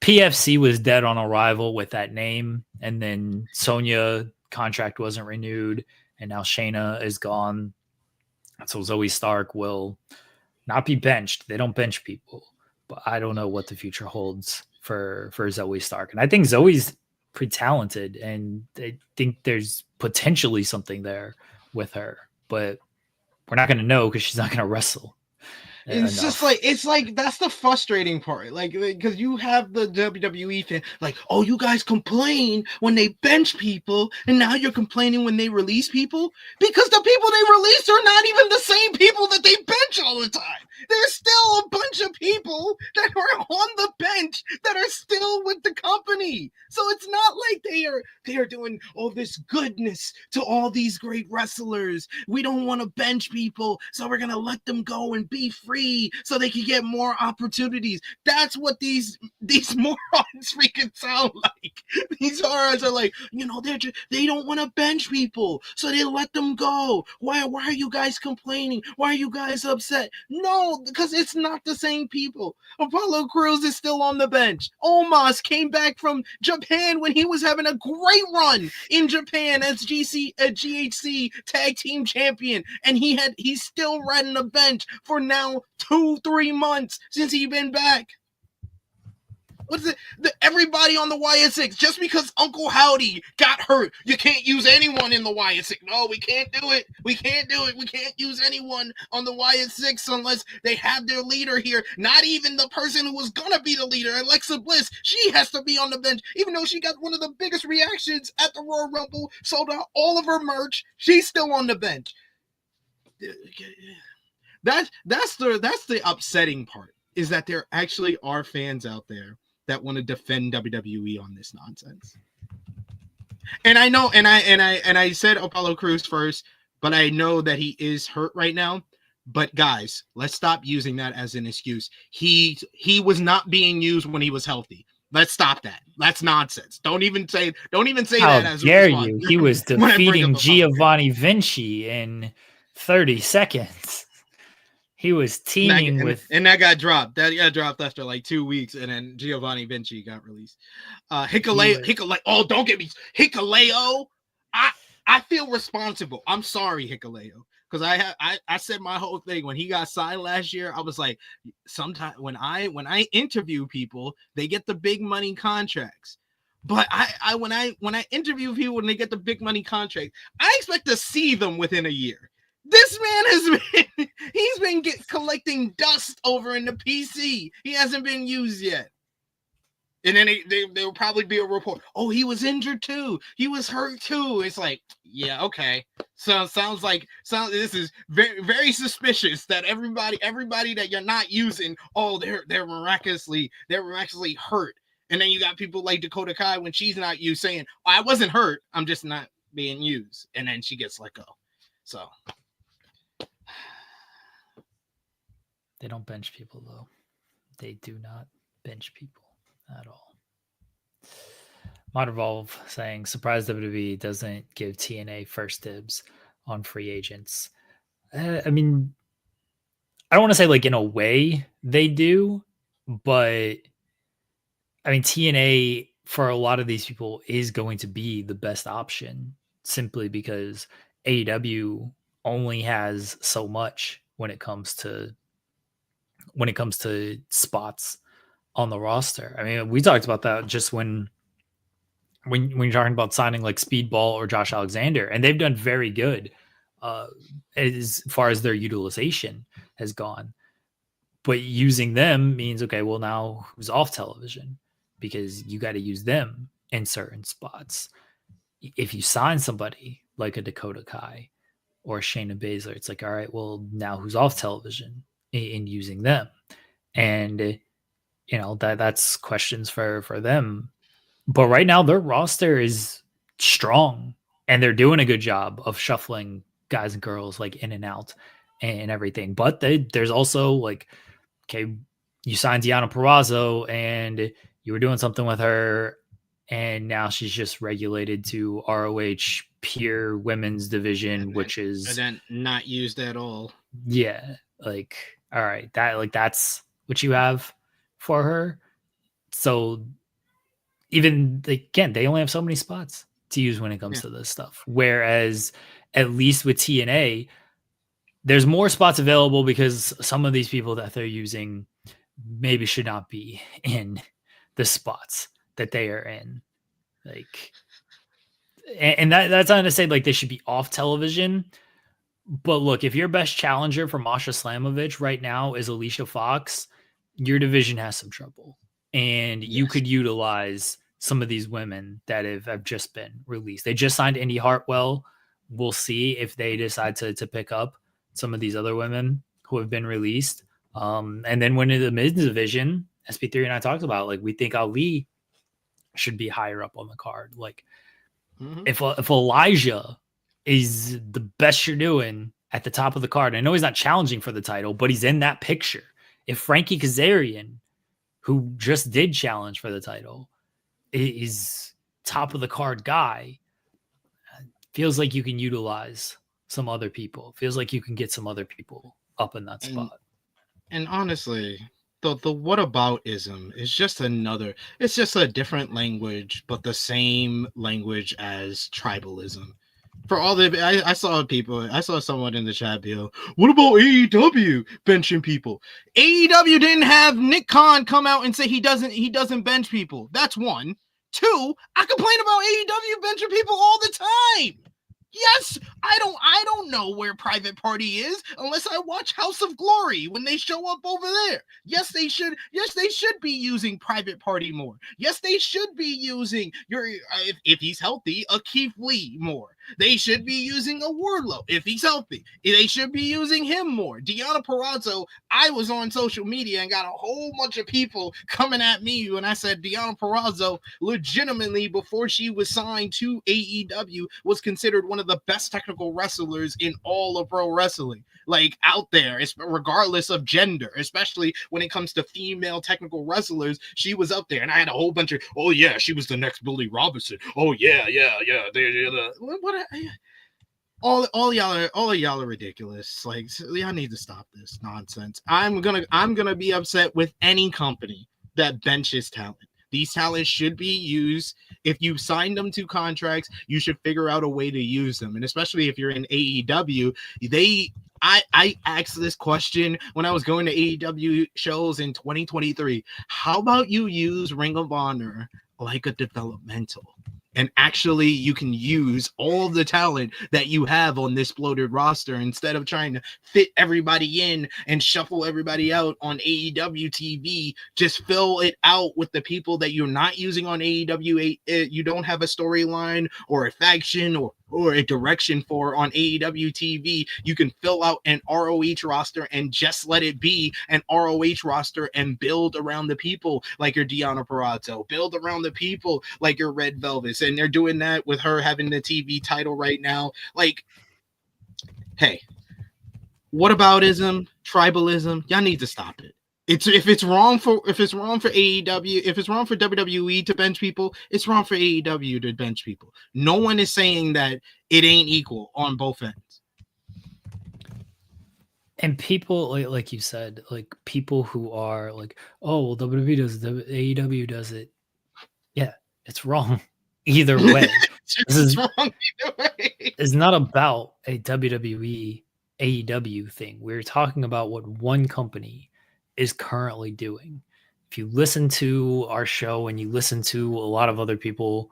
PFC was dead on arrival with that name, and then Sonya contract wasn't renewed, and now Shayna is gone. So Zoe Stark will not be benched. They don't bench people, but I don't know what the future holds for Zoe Stark. And I think Zoe's pretty talented, and I think there's potentially something there with her, but we're not going to know because she's not going to wrestle.
It's just like, that's the frustrating part. Like, because you have the WWE fan, like, oh, you guys complain when they bench people, and now you're complaining when they release people, because the people they release are not even the same people that they bench all the time. There's still a bunch of people that are on the bench that are still with the company. So it's not like they are doing all this goodness to all these great wrestlers. We don't want to bench people, so we're gonna let them go and be free so they can get more opportunities. That's what these morons freaking sound like. These morons are like, they don't want to bench people, so they let them go. Why are you guys complaining? Why are you guys upset? No, because it's not the same people. Apollo Crews is still on the bench. Omos came back from Japan when he was having a great run in Japan as GHC tag team champion, and he's still riding the bench for now 2-3 months since he's been back. What's it? Everybody on the YS6, just because Uncle Howdy got hurt, you can't use anyone in the YS6. No, we can't do it. We can't do it. We can't use anyone on the YS6 unless they have their leader here. Not even the person who was going to be the leader, Alexa Bliss. She has to be on the bench, even though she got one of the biggest reactions at the Royal Rumble, sold out all of her merch. She's still on the bench. That's the upsetting part, is that there actually are fans out there that want to defend WWE on this nonsense. And I know, and I said Apollo Crews first, but I know that he is hurt right now. But guys, let's stop using that as an excuse. He was not being used when he was healthy. Let's stop that. That's nonsense. Don't even say
How
that as
dare
a response.
you? He was defeating Giovanni Vinci in 30 seconds. He was teaming with...
And that got dropped. That got dropped after like 2 weeks, and then Giovanni Vinci got released. Hikuleo. Oh, don't get me... Hikuleo. I feel responsible. I'm sorry, Hikuleo. Because I said my whole thing when he got signed last year. I was like, sometimes when I interview people, they get the big money contracts. But when I interview people when they get the big money contract, I expect to see them within a year. This man he's been collecting dust over in the PC. He hasn't been used yet. And then there will probably be a report. Oh, he was injured too. He was hurt too. It's like, yeah, okay. So this is very, very suspicious that everybody that you're not using, oh, they're miraculously hurt. And then you got people like Dakota Kai when she's not used saying, oh, I wasn't hurt, I'm just not being used. And then she gets let go. So
they don't bench people, though. They do not bench people at all. Modern Evolve saying, surprised WWE doesn't give TNA first dibs on free agents. I mean, I don't want to say like in a way they do, but I mean, TNA for a lot of these people is going to be the best option simply because AEW only has so much when it comes to spots on the roster. I mean, we talked about that just when you're talking about signing like Speedball or Josh Alexander, and they've done very good as far as their utilization has gone. But using them means, okay, well, now who's off television? Because you got to use them in certain spots. If you sign somebody like a Dakota Kai or Shayna Baszler, it's like, all right, well, now who's off television in using them? And that's questions for them. But right now their roster is strong and they're doing a good job of shuffling guys and girls like in and out and everything. But there's also like, okay, you signed Deonna Purrazzo and you were doing something with her, and now she's just regulated to ROH pure women's division, which is
then not used at all.
Yeah, like, all right, that's what you have for her. So even again, they only have so many spots to use when it comes to this stuff. Whereas at least with TNA, there's more spots available because some of these people that they're using maybe should not be in the spots that they are in. Like, and that's not to say like they should be off television. But look, if your best challenger for Masha Slamovich right now is Alicia Fox, your division has some trouble. And you could utilize some of these women that have just been released. They just signed Indy Hartwell. We'll see if they decide to pick up some of these other women who have been released. And then when in the mid division, SP3 and I talked about, like, we think Ali should be higher up on the card. Like, if Elijah is the best you're doing at the top of the card, I know he's not challenging for the title, but he's in that picture. If Frankie Kazarian, who just did challenge for the title, is top of the card guy, feels like you can utilize some other people. Feels like you can get some other people up in that spot.
And honestly, the whataboutism is just it's just a different language, but the same language as tribalism. For all the, I saw someone in the chat be like, what about AEW benching people? AEW didn't have Nick Khan come out and say he doesn't bench people. That's one. Two, I complain about AEW benching people all the time. Yes, I don't know where Private Party is unless I watch House of Glory when they show up over there. Yes, they should be using Private Party more. Yes, they should be using if he's healthy, a Keith Lee more. They should be using a Wardlow if he's healthy. They should be using him more. Deonna Purrazzo, I was on social media and got a whole bunch of people coming at me when I said Deonna Purrazzo legitimately, before she was signed to AEW, was considered one of the best technical wrestlers in all of pro wrestling. Like, out there, regardless of gender, especially when it comes to female technical wrestlers, she was up there. And I had a whole bunch of, oh yeah, she was the next Billy Robinson. Oh yeah. What? All y'all are ridiculous. Like, y'all need to stop this nonsense. I'm gonna be upset with any company that benches talent. These talents should be used. If you signed them to contracts, you should figure out a way to use them. And especially if you're in AEW, I asked this question when I was going to AEW shows in 2023. How about you use Ring of Honor like a developmental? And actually, you can use all the talent that you have on this bloated roster instead of trying to fit everybody in and shuffle everybody out on AEW TV. Just fill it out with the people that you're not using on AEW. You don't have a storyline or a faction or a direction for on AEW TV. You can fill out an ROH roster and just let it be an ROH roster and build around the people like your Deonna Purrazzo, build around the people like your Red Velvets. And they're doing that with her having the TV title right now. Like, hey, whataboutism, tribalism, y'all need to stop it. If it's wrong for AEW, if it's wrong for WWE to bench people, it's wrong for AEW to bench people. No one is saying that it ain't equal on both ends.
And people, like you said, like, people who are like, oh, well, WWE does it, AEW does it. Yeah, it's wrong either way. It's wrong either way. It's not about a WWE AEW thing. We're talking about what one company is currently doing. If you listen to our show and you listen to a lot of other people,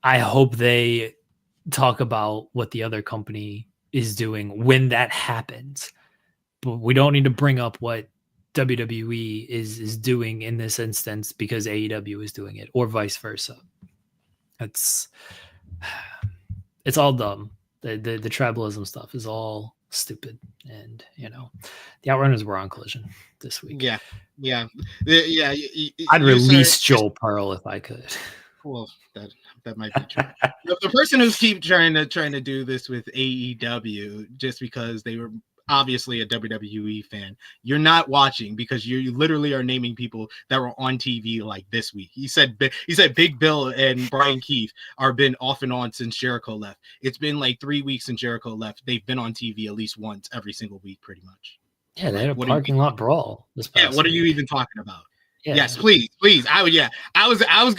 I hope they talk about what the other company is doing when that happens. But we don't need to bring up what WWE is doing in this instance because AEW is doing it, or vice versa. It's all dumb. The tribalism stuff is all stupid, and the Outrunners were on Collision this week.
Yeah.
I'd release Joel Pearl if I could.
Well, that might be true. The person who's keep trying to do this with AEW just because they were obviously a WWE fan, you're not watching because you literally are naming people that were on TV like this week. He said Big Bill and Brian Keith are been off and on since Jericho left. It's been like 3 weeks since Jericho left. They've been on TV at least once every single week, pretty much.
Yeah, they had a parking lot brawl this past
week. What are you even talking about? Yeah. Yes, please. I was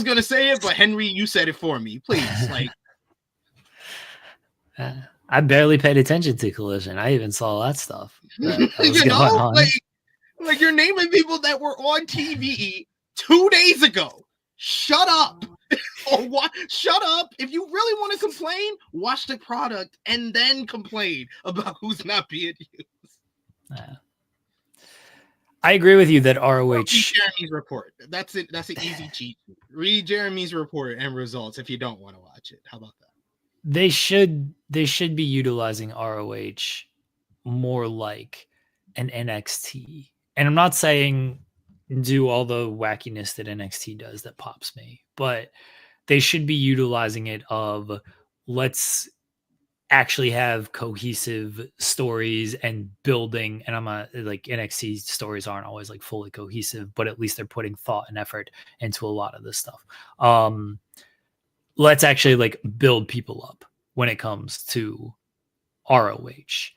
gonna say it, but Henry, you said it for me. Please, like.
I barely paid attention to Collision. I even saw that stuff. That was going on.
Like you're naming people that were on TV 2 days ago. Shut up. Or shut up. If you really want to complain, watch the product and then complain about who's not being used.
I agree with you that ROH.
Read Jeremy's report. That's it. That's an easy cheat. Read Jeremy's report and results if you don't want to watch it. How about that?
They should be utilizing ROH more like an NXT. And I'm not saying do all the wackiness that NXT does that pops me, but they should be utilizing it of let's actually have cohesive stories and building. And I'm like NXT stories aren't always like fully cohesive, but at least they're putting thought and effort into a lot of this stuff. Let's actually like build people up when it comes to ROH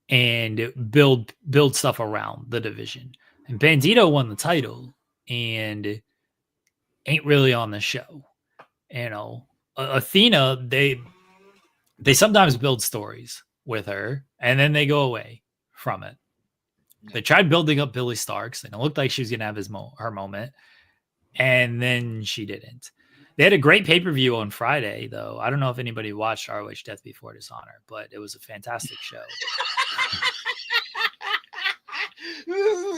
and build stuff around the division. And Bandito won the title and ain't really on the show. You know, Athena, they sometimes build stories with her and then they go away from it. They tried building up Billy Starks and it looked like she was going to have her moment. And then she didn't. They had a great pay-per-view on Friday, though. I don't know if anybody watched ROH Death Before Dishonor, but it was a fantastic show.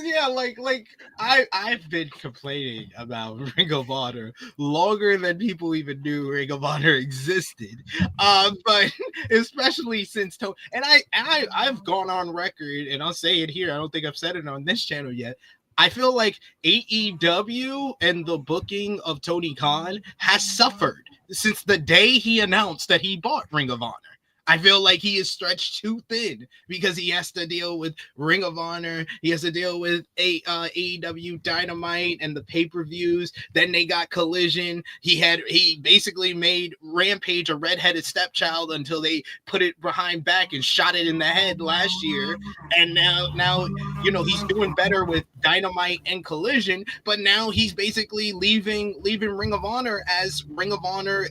Yeah, like I've been complaining about Ring of Honor longer than people even knew Ring of Honor existed. But especially since and I've gone on record, and I'll say it here. I don't think I've said it on this channel yet. I feel like AEW and the booking of Tony Khan has suffered since the day he announced that he bought Ring of Honor. I feel like he is stretched too thin because he has to deal with Ring of Honor. He has to deal with AEW Dynamite and the pay-per-views. Then they got Collision. He basically made Rampage a redheaded stepchild until they put it behind back and shot it in the head last year. And now he's doing better with Dynamite and Collision, but now he's basically leaving Ring of Honor as Ring of Honor.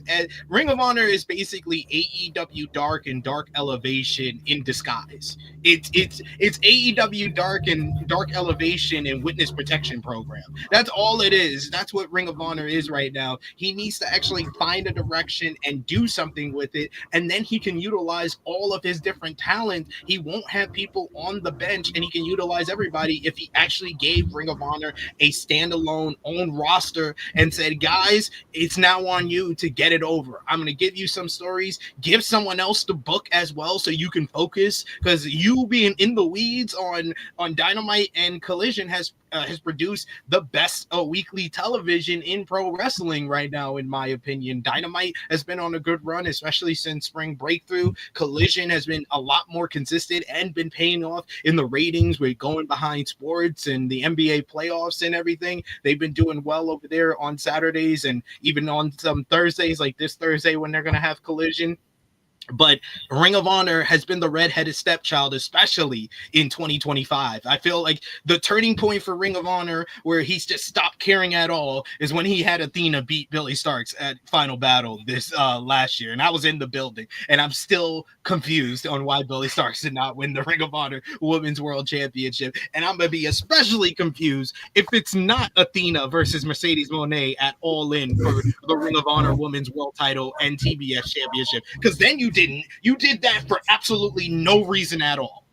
Ring of Honor is basically AEW Dark and Dark Elevation in disguise. It's AEW Dark and Dark Elevation and Witness Protection Program. That's all it is. That's what Ring of Honor is right now. He needs to actually find a direction and do something with it, and then he can utilize all of his different talent. He won't have people on the bench, and he can utilize everybody if he actually gave Ring of Honor a standalone own roster and said, guys, it's now on you to get it over. I'm going to give you some stories, give someone else to book as well so you can focus, because you being in the weeds on Dynamite and Collision has produced the best weekly television in pro wrestling right now, in my opinion. Dynamite has been on a good run, especially since Spring Breakthrough. Collision has been a lot more consistent and been paying off in the ratings with going behind sports and the NBA playoffs and everything. They've been doing well over there on Saturdays and even on some Thursdays, like this Thursday when they're going to have Collision. But Ring of Honor has been the redheaded stepchild, especially in 2025. I feel like the turning point for Ring of Honor, where he's just stopped caring at all, is when he had Athena beat Billy Starks at Final Battle this last year. And I was in the building, and I'm still confused on why Billy Starks did not win the Ring of Honor Women's World Championship. And I'm going to be especially confused if it's not Athena versus Mercedes Moné at All In for the Ring of Honor Women's World Title and TBS Championship. Because then you did that for absolutely no reason at all.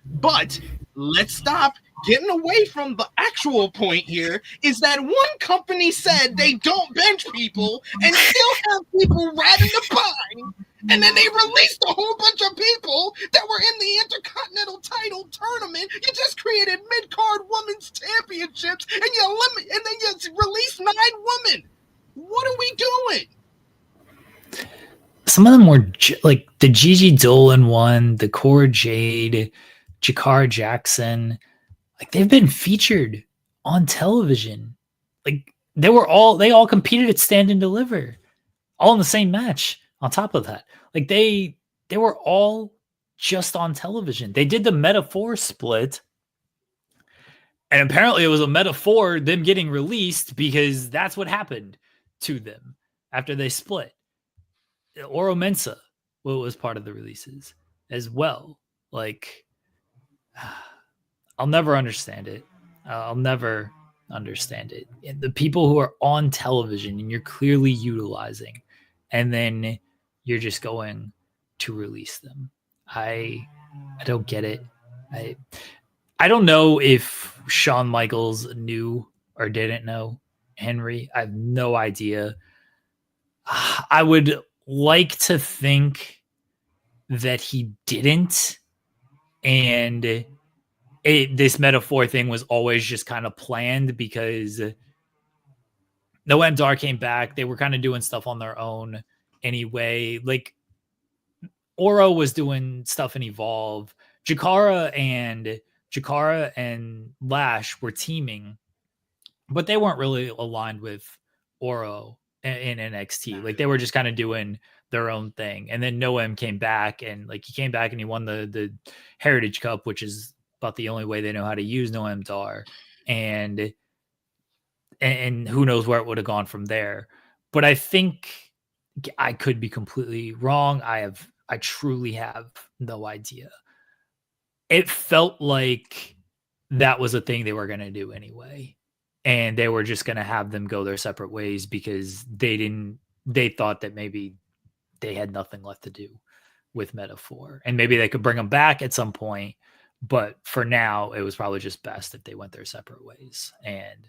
But let's stop getting away from the actual point here, is that one company said they don't bench people and still have people ratting the pine, and then they released a whole bunch of people that were in the Intercontinental title tournament. You just created mid-card women's championships and then you released 9 women. What are we doing?
Some of them were like the Gigi Dolan one, the Cora Jade, Jakar Jackson. Like they've been featured on television. Like they all competed at Stand and Deliver, all in the same match. On top of that, like they were all just on television. They did the Meta-4 split, and apparently it was a Meta-4 them getting released because that's what happened to them after they split. Oro Mensa was part of the releases as well. Like, I'll never understand it. I'll never understand it. And the people who are on television and you're clearly utilizing, and then you're just going to release them. I don't get it. I don't know if Shawn Michaels knew or didn't know Henry. I have no idea. I would like to think that he didn't, and this metaphor thing was always just kind of planned because Noam Dar came back. They were kind of doing stuff on their own anyway. Like Oro was doing stuff in Evolve. Jakara and Lash were teaming, but they weren't really aligned with Oro in NXT. Like they were just kind of doing their own thing. And then Noam came back, and like he came back and he won the Heritage Cup, which is about the only way they know how to use Noam Dar. And who knows where it would have gone from there. But I think I could be completely wrong. I truly have no idea. It felt like that was a thing they were going to do anyway. And they were just going to have them go their separate ways because they thought that maybe they had nothing left to do with Metaphor. And maybe they could bring them back at some point. But for now, it was probably just best if they went their separate ways. And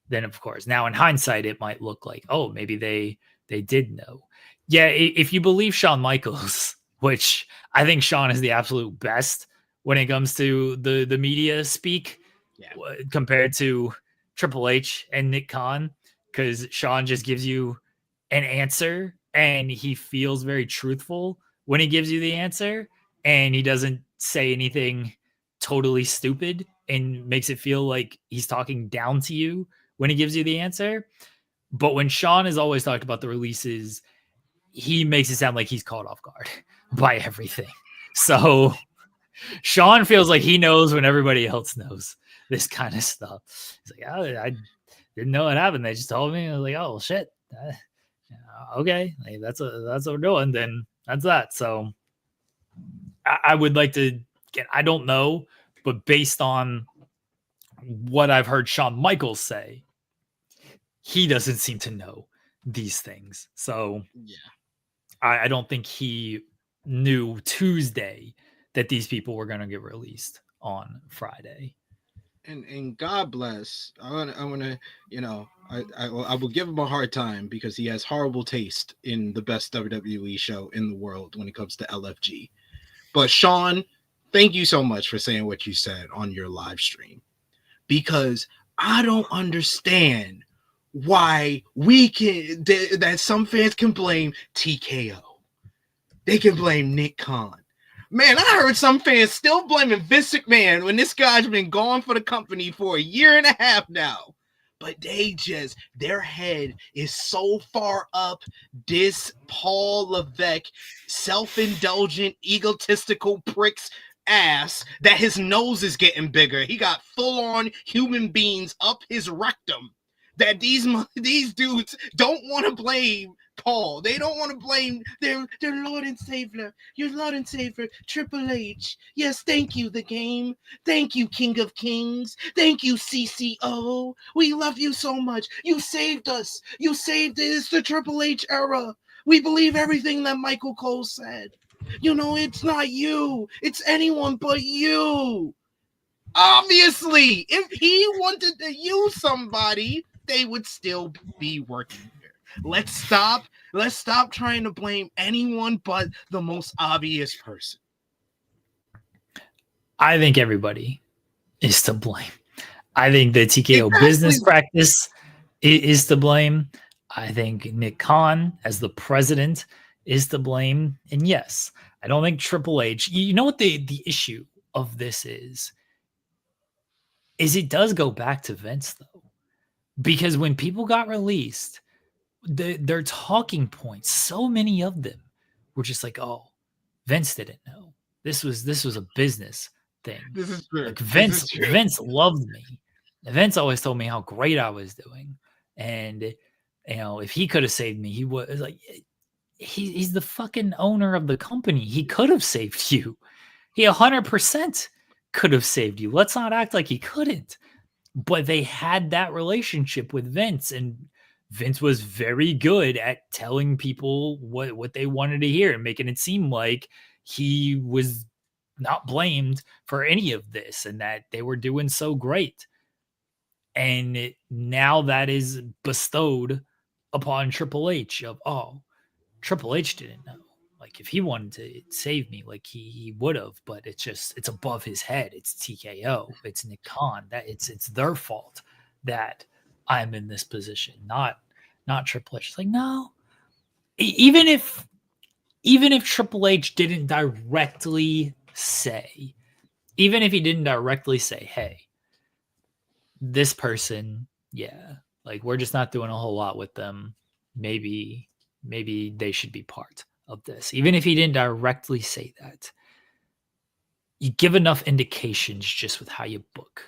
then, of course, now in hindsight, it might look like, oh, maybe they did know. Yeah, if you believe Shawn Michaels, which I think Shawn is the absolute best when it comes to the media speak, compared to Triple H and Nick Khan, because Shawn just gives you an answer and he feels very truthful when he gives you the answer, and he doesn't say anything totally stupid and makes it feel like he's talking down to you when he gives you the answer. But when Shawn has always talked about the releases, he makes it sound like he's caught off guard by everything. So Shawn feels like he knows when everybody else knows this kind of stuff. He's like, oh, I didn't know what happened. They just told me. I was like, oh shit. Okay, like, that's what we're doing. Then that's that. So I would like to get. I don't know, but based on what I've heard Shawn Michaels say, he doesn't seem to know these things. So
yeah,
I don't think he knew Tuesday that these people were going to get released on Friday.
and God bless. I want to, I will give him a hard time because he has horrible taste in the best WWE show in the world when it comes to LFG. But Shawn, thank you so much for saying what you said on your live stream, because I don't understand why that some fans can blame TKO. They can blame Nick Khan. Man, I heard some fans still blaming Vince McMahon when this guy's been gone for the company for a year and a half now. But their head is so far up this Paul Levesque, self-indulgent, egotistical prick's ass that his nose is getting bigger. He got full-on human beings up his rectum that these dudes don't want to blame Paul. They don't want to blame their Lord and Savior, your Lord and Savior, Triple H. Yes, thank you, the game. Thank you, King of Kings. Thank you, CCO. We love you so much. You saved us. You saved us, the Triple H era. We believe everything that Michael Cole said. It's not you. It's anyone but you. Obviously, if he wanted to use somebody, they would still be working here. Let's stop trying to blame anyone but the most obvious person.
I think everybody is to blame. I think the TKO business practice is to blame. I think Nick Khan as the president is to blame. And yes, I don't think Triple H, you know what the issue of this is it does go back to Vince though. Because when people got released, their talking points, so many of them were just like, "Oh, Vince didn't know. This was a business thing."
This is true.
Like Vince loved me. Vince always told me how great I was doing, and if he could have saved me, he would. Like he's the fucking owner of the company. He could have saved you. He 100% could have saved you. Let's not act like he couldn't. But they had that relationship with Vince, and Vince was very good at telling people what they wanted to hear and making it seem like he was not blamed for any of this and that they were doing so great. And now that is bestowed upon Triple H of, oh, Triple H didn't know. Like if he wanted to save me, like he would have, but it's above his head. It's TKO. It's Nick Khan. That it's their fault that I'm in this position, not Triple H. It's like, no. Even if Triple H didn't directly say, even if he didn't directly say, hey, this person, yeah, like we're just not doing a whole lot with them. Maybe they should be part of this. Even if he didn't directly say that, you give enough indications just with how you book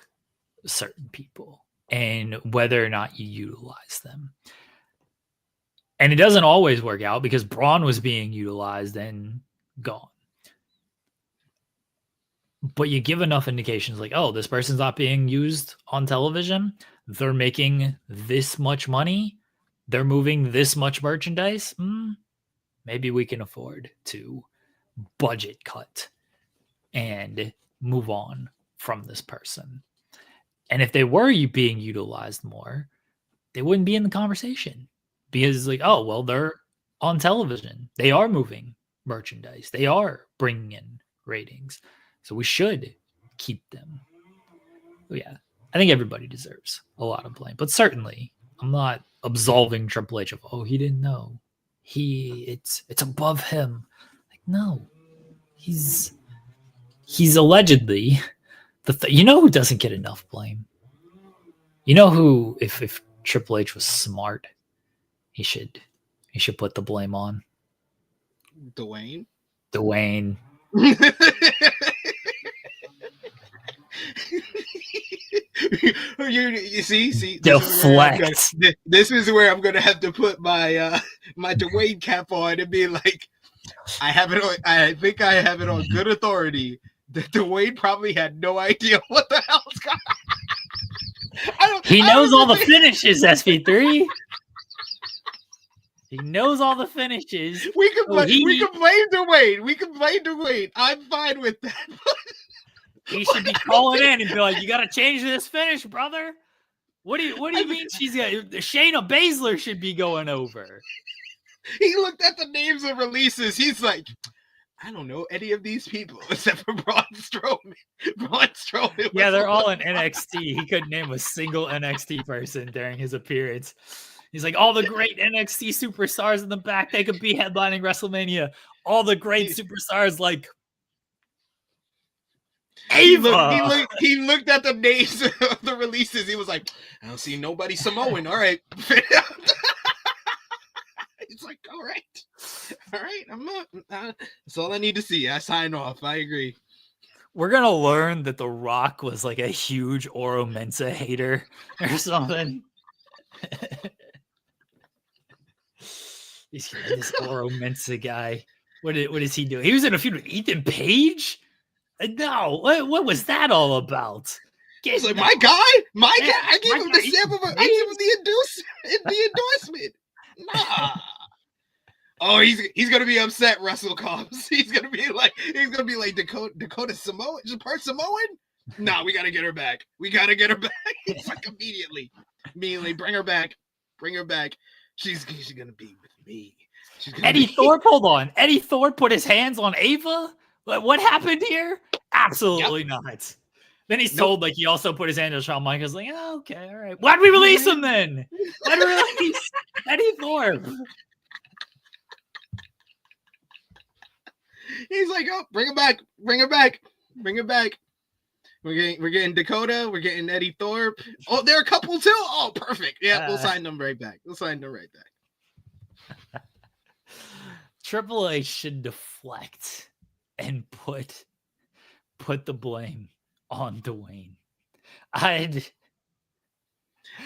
certain people and whether or not you utilize them. And it doesn't always work out because Braun was being utilized and gone. But you give enough indications like, oh, this person's not being used on television. They're making this much money. They're moving this much merchandise. Maybe we can afford to budget cut and move on from this person. And if they were being utilized more, they wouldn't be in the conversation because it's like, oh, well, they're on television. They are moving merchandise. They are bringing in ratings. So we should keep them. Yeah, I think everybody deserves a lot of blame, but certainly I'm not absolving Triple H of, oh, he didn't know. It's above him. Like, no, he's allegedly you know who doesn't get enough blame? You know who, if Triple H was smart, he should put the blame on?
Dwayne. You see,
deflect.
This is where I'm gonna have to put my my Dwayne cap on and be like, I think I have it on good authority that Dwayne probably had no idea what the hell's going on.
He knows all the finishes, SP3. He knows all the finishes.
We can blame Dwayne. We can blame Dwayne. I'm fine with that.
He should be calling in and be like, "You got to change this finish, brother." What do you mean she's got? Shayna Baszler should be going over.
He looked at the names of releases. He's like, I don't know any of these people except for Braun Strowman.
Yeah, they're all in NXT. He couldn't name a single NXT person during his appearance. He's like, all the great NXT superstars in the back, they could be headlining WrestleMania. All the great superstars like Ava.
He looked at the names of the releases. He was like, I don't see nobody Samoan. All right. He's like, all right. I'm not. That's all I need to see. I sign off. I agree.
We're gonna learn that The Rock was like a huge Oro Mensa hater or something. This Oro Mensa guy. What is he doing? He was in a feud with Ethan Page. No, what was that all about?
He's like, my guy. I gave him the sample. I gave him the endorsement. Nah. Oh, he's gonna be upset, Russell Combs. He's gonna be like Dakota Samoan, just part Samoan. Nah, we gotta get her back. It's like immediately, bring her back. She's gonna be with me.
Eddie Thorpe, hold on. Eddie Thorpe put his hands on Ava. What happened here? Absolutely not. Then he's told like he also put his hand on Shawn Michaels. Like, oh, okay, all right. Why'd we release him then? Why'd we release Eddie Thorpe?
He's like, oh, bring her back. We're getting Dakota. We're getting Eddie Thorpe. Oh, they're a couple too. Oh, perfect. Yeah, we'll sign them right back.
Triple H should deflect and put the blame on Dwayne. I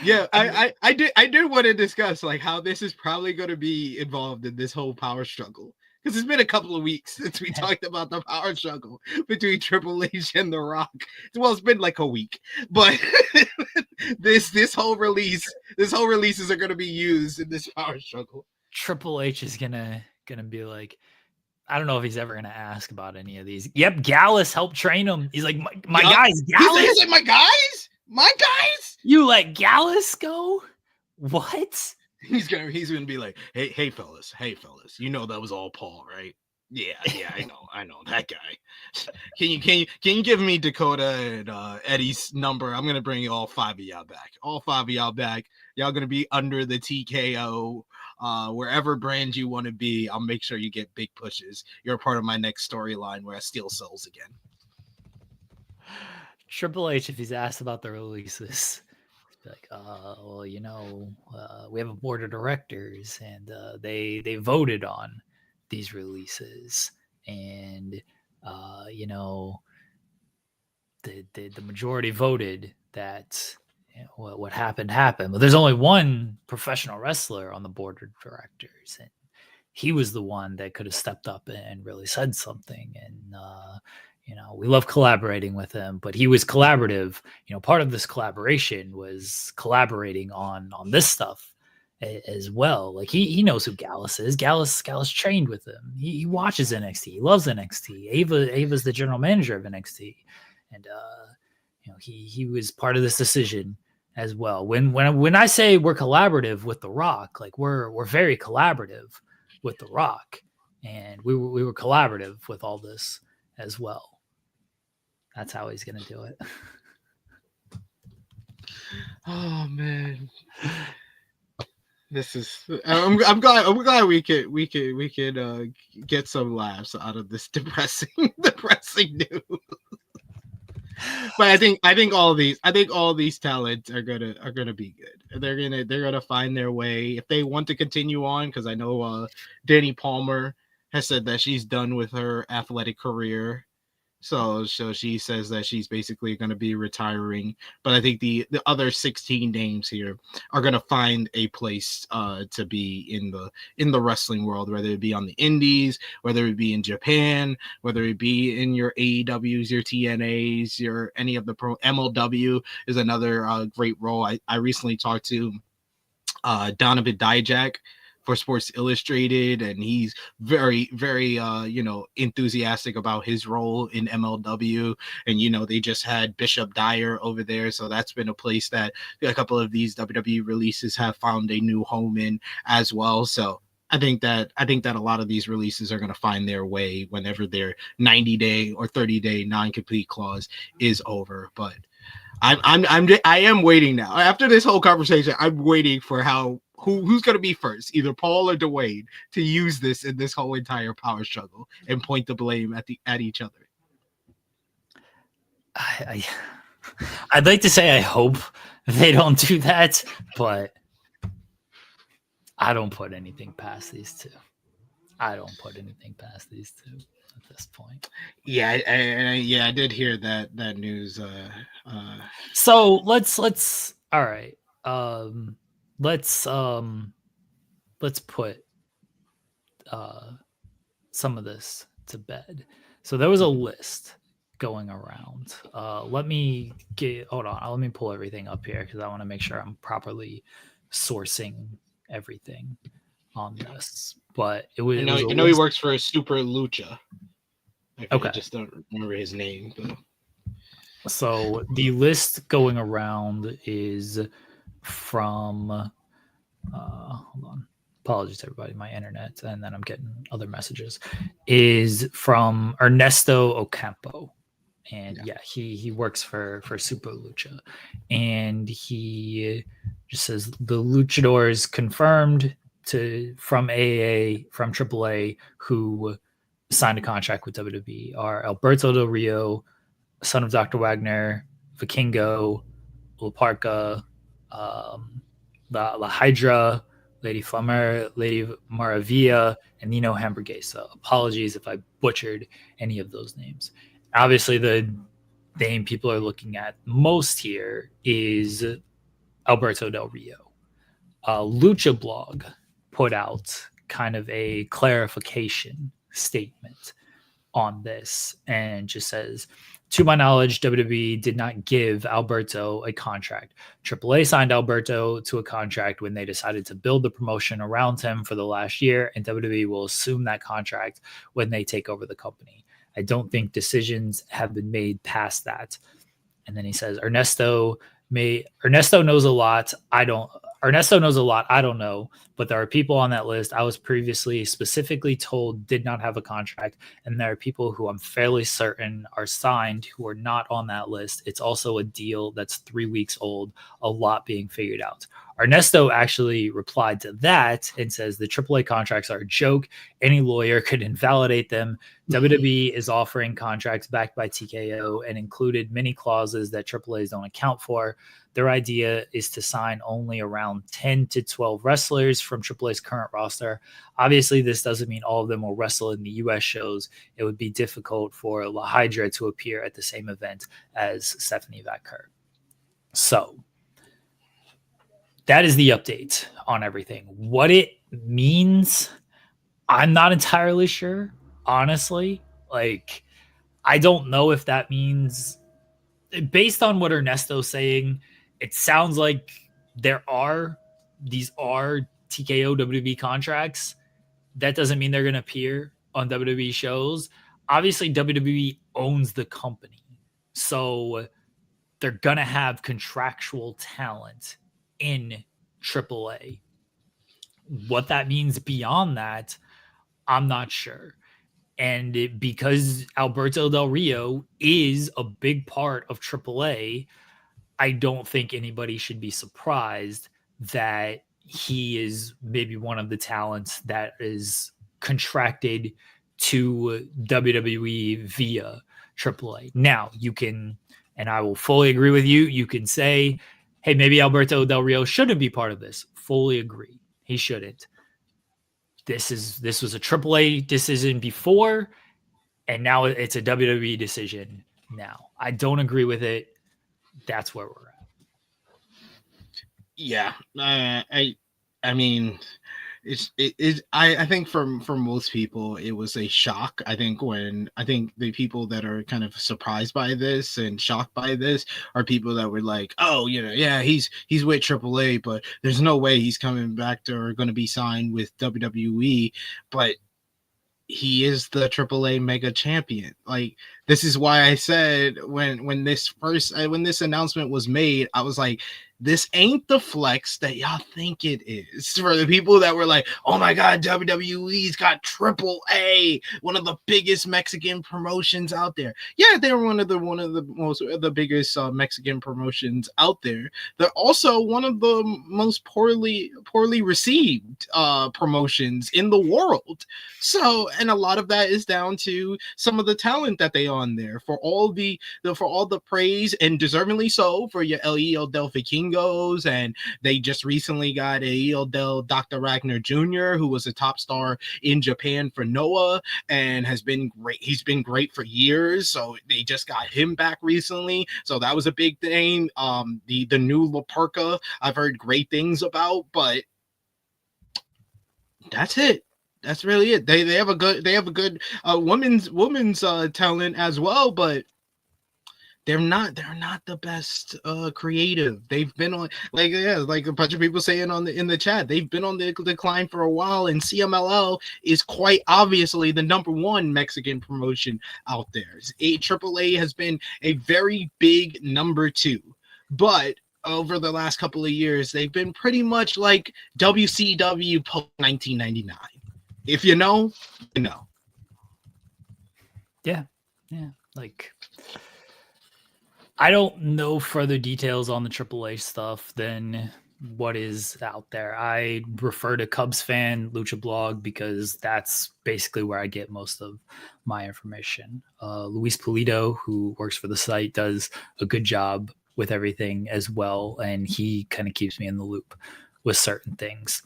did want to discuss like how this is probably going to be involved in this whole power struggle. Because it's been a couple of weeks since we talked about the power struggle between Triple H and The Rock. Well, it's been like a week, but this whole releases are going to be used in this power struggle.
Triple H is gonna be like, I don't know if he's ever gonna ask about any of these. Yep, Gallus helped train him. He's like, my guys, Gallus.
He's like, my guys.
You let Gallus go? What?
He's gonna be like, hey fellas, you know that was all Paul, right? Yeah, I know that guy. Can you give me Dakota and Eddie's number? I'm gonna bring all 5 of y'all back. All 5 of y'all back. Y'all gonna be under the TKO. Wherever brand you want to be, I'll make sure you get big pushes. You're a part of my next storyline where I steal souls again.
Triple H, if he's asked about the releases, he's like, we have a board of directors, and they voted on these releases, and the majority voted that what happened happened. But there's only one professional wrestler on the board of directors, and he was the one that could have stepped up and really said something. And we love collaborating with him, but he was collaborative. Part of this collaboration was collaborating on this stuff as well. Like he knows who Gallus is. Gallus trained with him. He watches NXT. He loves NXT. Ava's the general manager of NXT, and he was part of this decision as well. When I say we're collaborative with The Rock, like we're very collaborative with The Rock, and we were collaborative with all this as well. That's how he's gonna do it.
Oh man, this is. I'm glad we could get some laughs out of this depressing news. But I think all these talents are gonna be good. They're gonna find their way if they want to continue on. Because I know Danny Palmer has said that she's done with her athletic career. So she says that she's basically going to be retiring. But I think the other 16 names here are going to find a place to be in the wrestling world, whether it be on the indies, whether it be in Japan, whether it be in your AEWs, your TNAs, your any of the pro. MLW is another great role. I recently talked to Donovan Dijak for Sports Illustrated, and he's very, very enthusiastic about his role in MLW. And they just had Bishop Dyer over there, so that's been a place that a couple of these WWE releases have found a new home in as well. So I think that a lot of these releases are going to find their way whenever their 90-day or 30-day non-compete clause is over. But I am waiting now. After this whole conversation, I'm waiting for who's going to be first, either Paul or Dwayne, to use this in this whole entire power struggle and point the blame at each other.
I'd like to say I hope they don't do that, but I don't put anything past these two. I at this point.
Yeah, I did hear that news.
So let's all right. Let's put some of this to bed. So there was a list going around. Let me pull everything up here because I want to make sure I'm properly sourcing everything on this. But it was.
I know he works for Super Lucha. Okay, I just don't remember his name. But...
So the list going around is from. Hold on. Apologies, everybody. My internet, and then I'm getting other messages. Is from Ernesto Ocampo, and he works for Super Lucha, and he just says the luchadors confirmed from AAA who signed a contract with WWE are Alberto Del Rio, son of Dr. Wagner, Vikingo, La Parca, La Hydra, Lady Flamer, Lady Maravilla, and Nino Hamburguesa. Apologies if I butchered any of those names. Obviously, the name people are looking at most here is Alberto Del Rio. Lucha Blog put out kind of a clarification statement on this and just says, to my knowledge, WWE did not give Alberto a contract. AAA signed Alberto to a contract when they decided to build the promotion around him for the last year, and WWE will assume that contract when they take over the company. I don't think decisions have been made past that. And then he says, Ernesto knows a lot. I don't know, but but there are people on that list I was previously specifically told did not have a contract, and there are people who I'm fairly certain are signed who are not on that list. It's also a deal that's 3 weeks old, a lot being figured out. Ernesto actually replied to that and says the AAA contracts are a joke. Any lawyer could invalidate them. WWE is offering contracts backed by TKO and included many clauses that AAAs don't account for. Their idea is to sign only around 10 to 12 wrestlers from AAA's current roster. Obviously, this doesn't mean all of them will wrestle in the US shows. It would be difficult for La Hydra to appear at the same event as Stephanie Vaquer. So that is the update on everything. What it means, I'm not entirely sure, honestly. Like, I don't know if that means, based on what Ernesto's saying, it sounds like these are TKO WWE contracts. That doesn't mean they're going to appear on WWE shows. Obviously, WWE owns the company, so they're going to have contractual talent in AAA. What that means beyond that, I'm not sure. And because Alberto Del Rio is a big part of AAA, I don't think anybody should be surprised that he is maybe one of the talents that is contracted to WWE via AAA. Now, you can, and I will fully agree with you, you can say, hey, maybe Alberto Del Rio shouldn't be part of this. Fully agree. He shouldn't. This was a AAA decision before, and now it's a WWE decision now. I don't agree with it. That's where we're at.
Yeah, I mean, I think for most people it was a shock. I think the people that are kind of surprised by this and shocked by this are people that were like, oh, yeah, he's with AAA, but there's no way he's coming back to or going to be signed with WWE. But he is the AAA mega champion. Like, this is why I said when this announcement was made, I was like, this ain't the flex that y'all think it is. For the people that were like, oh my God, WWE's got AAA, one of the biggest Mexican promotions out there. Yeah, they're one of the biggest Mexican promotions out there. They're also one of the most poorly received promotions in the world. So, and a lot of that is down to some of the talent that they on there, for all the praise, and deservingly so, for your El Del Vikingos. And they just recently got El Del Dr. Ragnar Jr., who was a top star in Japan for Noah and has been great. He's been great for years. So they just got him back recently. So that was a big thing. The new La Parka, I've heard great things about, but that's it. That's really it. They have a good women's talent as well, but they're not the best creative. They've been on, like a bunch of people saying in the chat, they've been on the decline for a while, and CMLL is quite obviously the number one Mexican promotion out there. AAA has been a very big number two, but over the last couple of years, they've been pretty much like WCW post 1999. If you know, you know.
Yeah. Like, I don't know further details on the AAA stuff than what is out there. I refer to Cubs Fan Lucha Blog because that's basically where I get most of my information. Luis Pulido, who works for the site, does a good job with everything as well, and he kind of keeps me in the loop with certain things.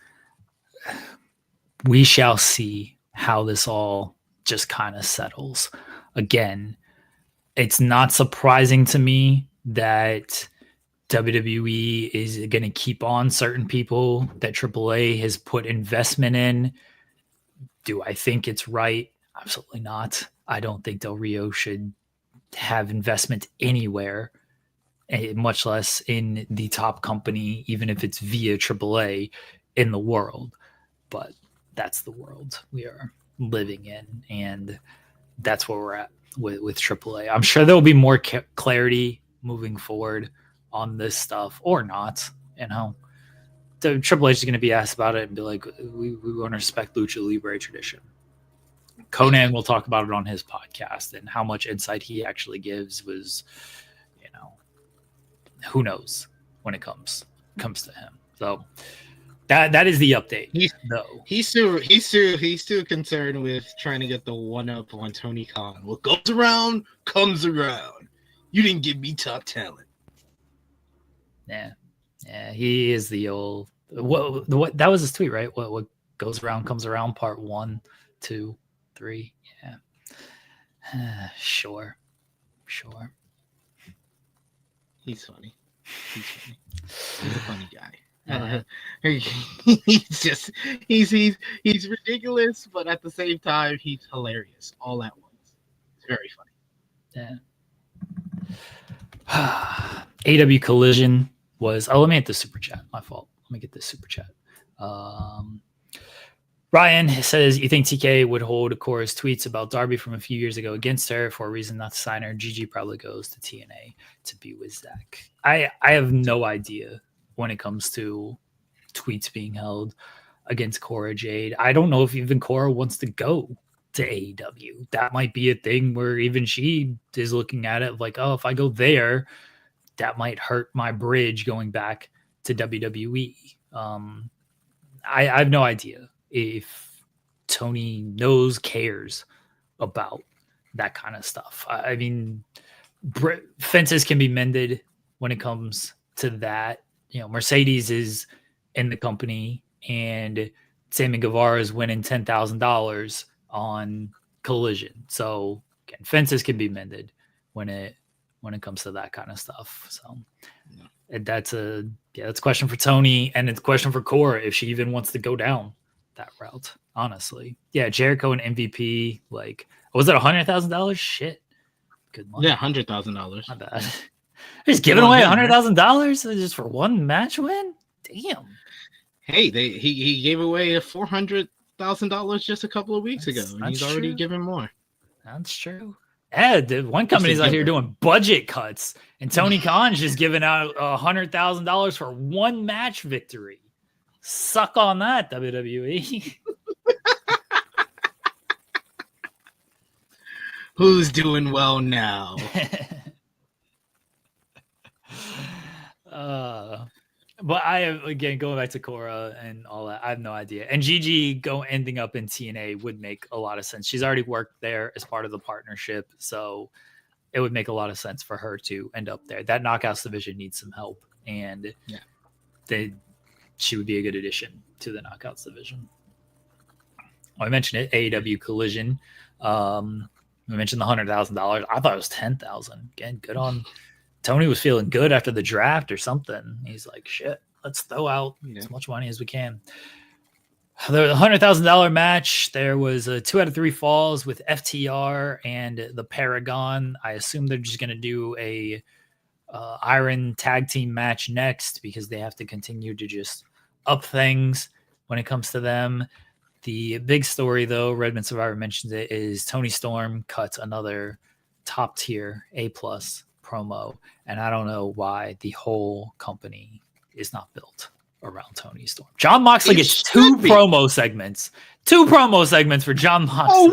We shall see how this all just kind of settles. Again, it's not surprising to me that WWE is going to keep on certain people that AAA has put investment in. Do I think it's right? Absolutely not. I don't think Del Rio should have investment anywhere, much less in the top company, even if it's via AAA in the world. But that's the world we are living in, and that's where we're at with AAA. I'm sure there'll be more clarity moving forward on this stuff, or not, Triple H is going to be asked about it and be like, we want to respect Lucha Libre tradition. Conan will talk about it on his podcast, and how much insight he actually gives was, who knows when it comes to him. So that is the update.
He's still concerned with trying to get the one up on Tony Khan. What goes around comes around. You didn't give me top talent.
Yeah, he is the old. What that was his tweet, right? What goes around comes around. Part 1, 2, 3. Yeah, sure.
He's funny. He's a funny guy. He's ridiculous, but at the same time, he's hilarious all at once. It's very funny.
Yeah. AW Collision was. Oh, let me hit the super chat. My fault. Let me get this super chat. Ryan says, you think TK would hold Cora's tweets about Darby from a few years ago against her for a reason not to sign her? GG probably goes to TNA to be with Zach. I have no idea when it comes to tweets being held against Cora Jade. I don't know if even Cora wants to go to AEW. That might be a thing where even she is looking at it like, oh, if I go there, that might hurt my bridge going back to WWE. I have no idea if Tony cares about that kind of stuff. I mean, fences can be mended when it comes to that. Mercedes is in the company, and Sammy Guevara is winning $10,000 on Collision. So again, fences can be mended when it comes to that kind of stuff. So that's a question for Tony, and it's a question for Cora if she even wants to go down that route. Honestly, Jericho and MVP, like, was it $100,000? Shit, good money.
Yeah, $100,000.
My bad. Just giving away $100,000 just for one match win. Damn.
Hey, he gave away $400,000 just a couple of weeks ago, and he's already given more.
That's true. Dude, one company's out here doing budget cuts, and Tony Khan's just giving out $100,000 for one match victory. Suck on that, WWE.
Who's doing well now?
But going back to Cora and all that, I have no idea. And Gigi ending up in TNA would make a lot of sense. She's already worked there as part of the partnership, so it would make a lot of sense for her to end up there. That Knockouts division needs some help, and she would be a good addition to the Knockouts division. I mentioned it, AEW Collision. We mentioned the $100,000. I thought it was $10,000. Again, good on Tony. Was feeling good after the draft or something. He's like, shit, let's throw out as much money as we can. The $100,000 match, there was 2 out of 3 falls with FTR and the Paragon. I assume they're just going to do a Iron tag team match next because they have to continue to just up things when it comes to them. The big story, though, Redmond Survivor mentions it, is Tony Storm cuts another top tier A+ promo, and I don't know why the whole company is not built around Tony Storm. John Moxley gets 2 promo segments. 2 promo segments for John Moxley.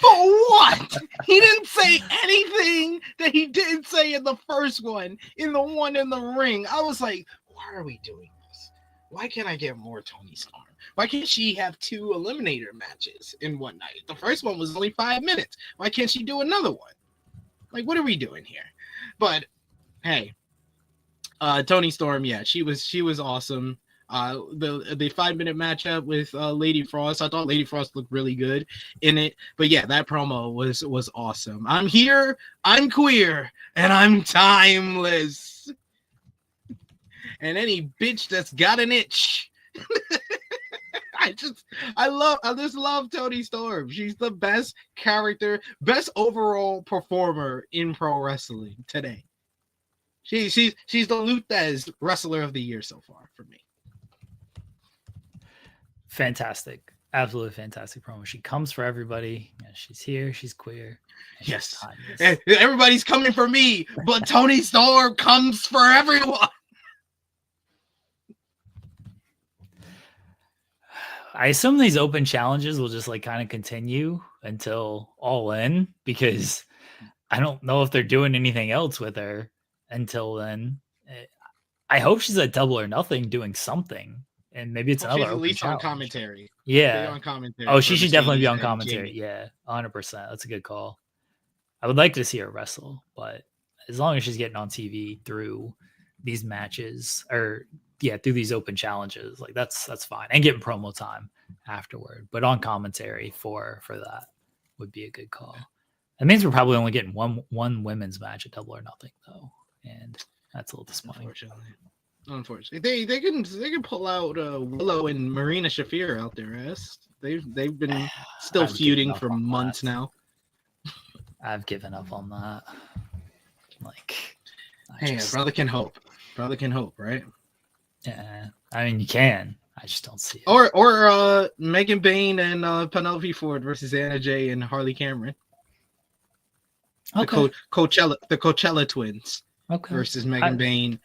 Oh, what? He didn't say anything that he didn't say in the first one, in the one in the ring. I was like, why are we doing this? Why can't I get more Tony Storm? Why can't she have 2 eliminator matches in one night? The first one was only 5 minutes. Why can't she do another one? Like, what are we doing here? But hey, Tony Storm, she was awesome. The 5-minute matchup with Lady Frost, I thought Lady Frost looked really good in it. But that promo was awesome. I'm here, I'm queer, and I'm timeless. And any bitch that's got an itch. I just love Tony Storm. She's the best character, best overall performer in pro wrestling today. She's the Luthez Wrestler of the Year so far for me.
Fantastic. Absolutely fantastic promo. She comes for everybody. She's here. She's queer.
Yes. Everybody's coming for me, but Tony Storm comes for everyone.
I assume these open challenges will just like kind of continue until All In, because I don't know if they're doing anything else with her until then. I hope she's at Double or Nothing doing something, and maybe it's
Well,
another
she's at
open
least on
challenge.
commentary. Be
Yeah.
on commentary.
Oh,
for
she should definitely be
Mercedes
on
and
commentary.
Jamie.
Yeah, 100%. That's a good call. I would like to see her wrestle, but as long as she's getting on TV through these matches, or through these open challenges, like that's fine, and getting promo time afterward. But on commentary for that would be a good call. That means we're probably only getting one women's match at Double or Nothing though, and that's a little disappointing.
Unfortunately, they can pull out Willow and Marina Shafir out their ass. They've been still feuding for months now.
I've given up on that. Like,
hey, brother can hope. Brother can hope, right?
Yeah, I mean you can. I just don't see it.
Or Megan Bain and Penelope Ford versus Anna Jay and Harley Cameron.
Okay.
The Coachella twins.
Okay.
Versus Megan Bain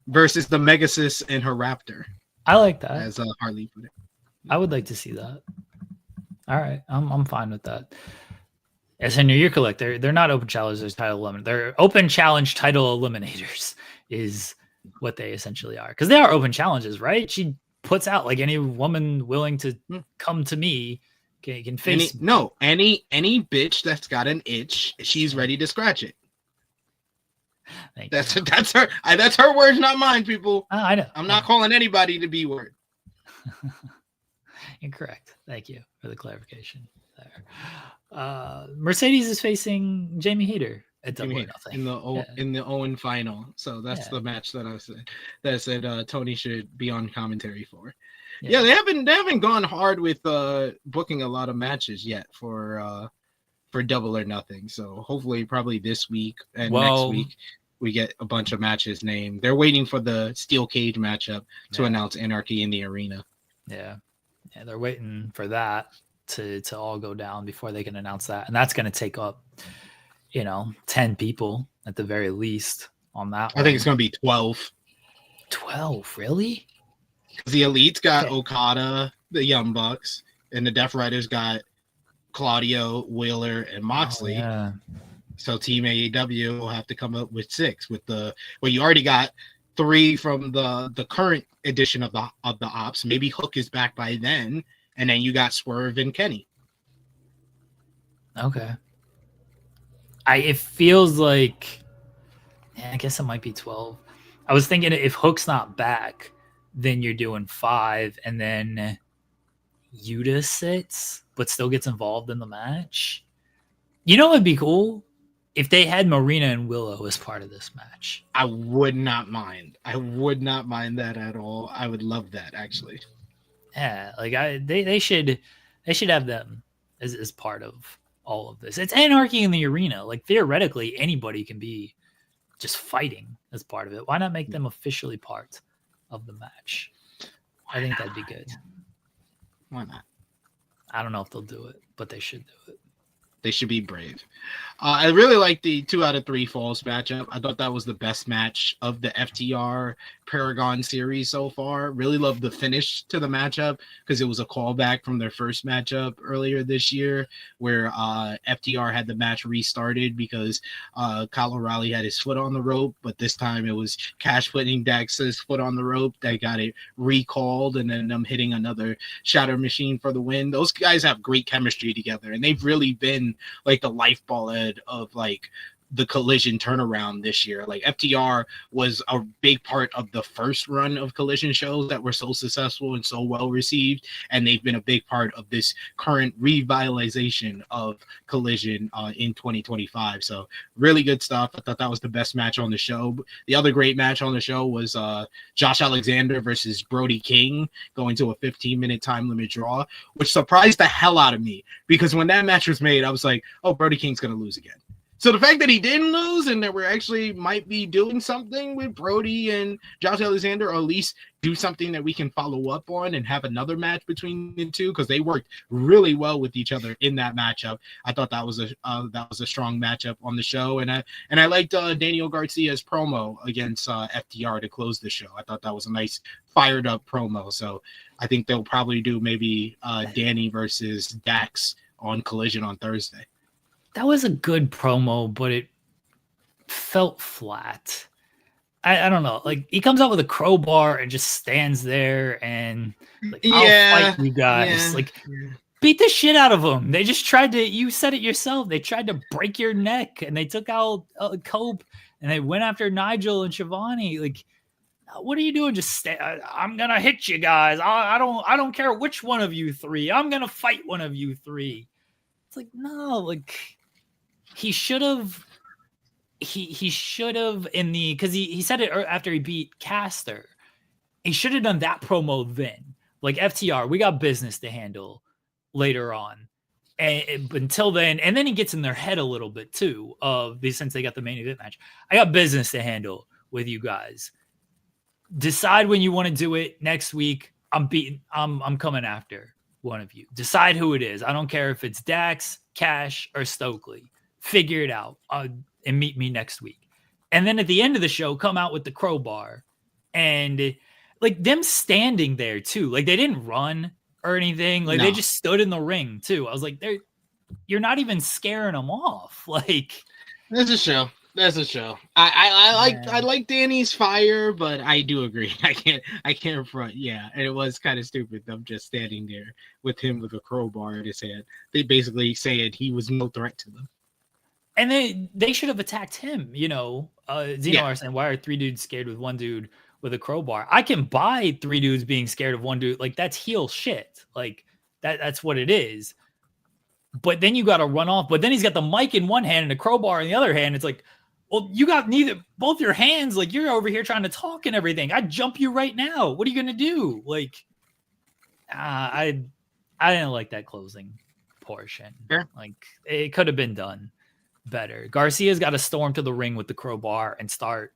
versus the Megasis and her Raptor.
I like that.
As Harley put it.
I would like to see that. All right, I'm fine with that. As in you're correct. They're not open challengers, title eliminators. They're open challenge title eliminators is what they essentially are, because they are open challenges, right? She puts out like any woman willing to come to me can face
any bitch that's got an itch, she's ready to scratch it. That's her words, not mine, people.
I know.
I'm not calling anybody the B word.
Incorrect. Thank you for the clarification there. Mercedes is facing Jamie Hayter at Double or Nothing
in the Owen final. So that's the match that I said Tony should be on commentary for. Yeah, they haven't gone hard with booking a lot of matches yet for Double or Nothing. So hopefully probably this week and next week we get a bunch of matches named. They're waiting for the steel cage matchup to announce Anarchy in the Arena.
Yeah, they're waiting for that to all go down before they can announce that, and that's going to take up 10 people at the very least on that.
I think it's going to be 12.
12, really?
Because the Elite's got Okada, the Young Bucks, and the Death Riders got Claudio, Wheeler, and Moxley.
Oh, yeah.
So Team AEW will have to come up with 6 you already got 3 from the current edition of the Ops. Maybe Hook is back by then, and then you got Swerve and Kenny.
Okay. It feels like, I guess it might be 12. I was thinking if Hook's not back, then you're doing 5, and then Yuta sits, but still gets involved in the match. It'd be cool if they had Marina and Willow as part of this match.
I would not mind. I would not mind that at all. I would love that, actually.
Yeah, like they should have them as part of all of this. It's Anarchy in the Arena. Like theoretically, anybody can be just fighting as part of it. Why not make them officially part of the match? I think that'd be good.
Why not?
I don't know if they'll do it, but they should do it.
They should be brave. I really like the 2 out of 3 falls matchup. I thought that was the best match of the FTR Paragon series so far. Really loved the finish to the matchup because it was a callback from their first matchup earlier this year where FTR had the match restarted because Kyle O'Reilly had his foot on the rope, but this time it was Cash putting Dax's foot on the rope that got it recalled, and then them hitting another Shatter Machine for the win. Those guys have great chemistry together, and they've really been like the lifeblood of like the Collision turnaround this year. Like FTR was a big part of the first run of Collision shows that were so successful and so well received, and they've been a big part of this current revitalization of Collision in 2025. So really good stuff. I thought that was the best match on the show. The other great match on the show was Josh Alexander versus Brody King going to a 15-minute time limit draw, which surprised the hell out of me because when that match was made, I was like, oh, Brody King's gonna lose again. So the fact that he didn't lose and that we're actually might be doing something with Brody and Josh Alexander, or at least do something that we can follow up on and have another match between the two, because they worked really well with each other in that matchup. I thought that was a strong matchup on the show, and I liked Daniel Garcia's promo against FTR to close the show. I thought that was a nice fired up promo. So I think they'll probably do maybe Danny versus Dax on Collision on Thursday.
That was a good promo, but it felt flat. I don't know. Like, he comes out with a crowbar and just stands there and like, I'll fight you guys. Beat the shit out of them. They just tried to, you said it yourself, they tried to break your neck, and they took out Cope, and they went after Nigel and Shivani. Like, what are you doing? Just I'm gonna hit you guys. I don't care which one of you three. I'm gonna fight one of you three. It's like, no, like, he should have in the, because he said it after he beat Caster. He should have done that promo then. Like, FTR, we got business to handle later on. And until then, and then he gets in their head a little bit too, since they got the main event match. I got business to handle with you guys. Decide when you want to do it next week. I'm coming after one of you. Decide who it is. I don't care if it's Dax, Cash, or Stokely. Figure it out and meet me next week. And then at the end of the show, come out with the crowbar. And like, them standing there too. Like, they didn't run or anything. Like, they just stood in the ring too. I was like, you're not even scaring them off. Like,
that's a show. That's a show. I like Danny's fire, but I do agree. I can't front. Yeah, and it was kind of stupid them just standing there with him with a crowbar in his hand. They basically said he was no threat to them.
And they should have attacked him. Zeno are saying, why are three dudes scared with one dude with a crowbar? I can buy three dudes being scared of one dude. Like, that's heel shit. Like, that's what it is. But then you got to run off. But then he's got the mic in one hand and a crowbar in the other hand. It's like, well, you got both your hands. Like, you're over here trying to talk and everything. I'd jump you right now. What are you going to do? Like, I didn't like that closing portion.
Sure.
Like, it could have been done better. Garcia's got to storm to the ring with the crowbar and start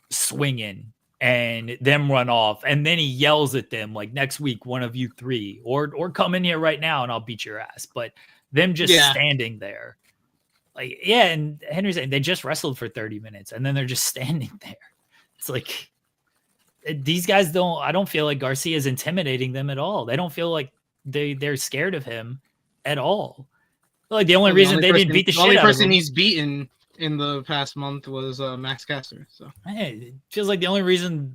swinging and them run off. And then he yells at them like, next week, one of you three, or come in here right now and I'll beat your ass. But them just standing there. Like, yeah, and Henry's saying they just wrestled for 30 minutes and then they're just standing there. It's like, these guys I don't feel like Garcia's intimidating them at all. They don't feel like they're scared of him at all. Like, the only reason they didn't beat the shit out of him.
The only person he's beaten in the past month was Max Caster. So
it feels like the only reason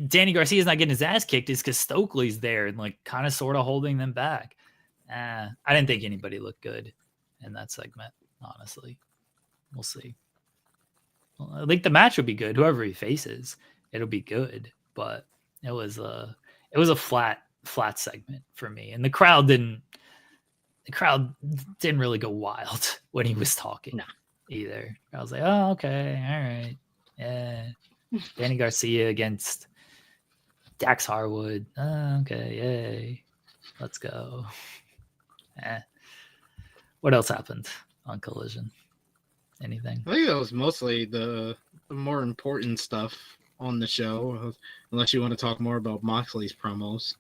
Danny Garcia's not getting his ass kicked is because Stokely's there and like kind of sort of holding them back. I didn't think anybody looked good in that segment, honestly. We'll see. Well, I think the match will be good. Whoever he faces, it'll be good. But it was a flat segment for me, and the crowd didn't really go wild when he was talking either. I was like, oh, okay, all right, yeah. Danny Garcia against Dax Harwood. Oh, okay, yay, let's go. What else happened on Collision? Anything?
I think that was mostly the more important stuff on the show, unless you want to talk more about Moxley's promos.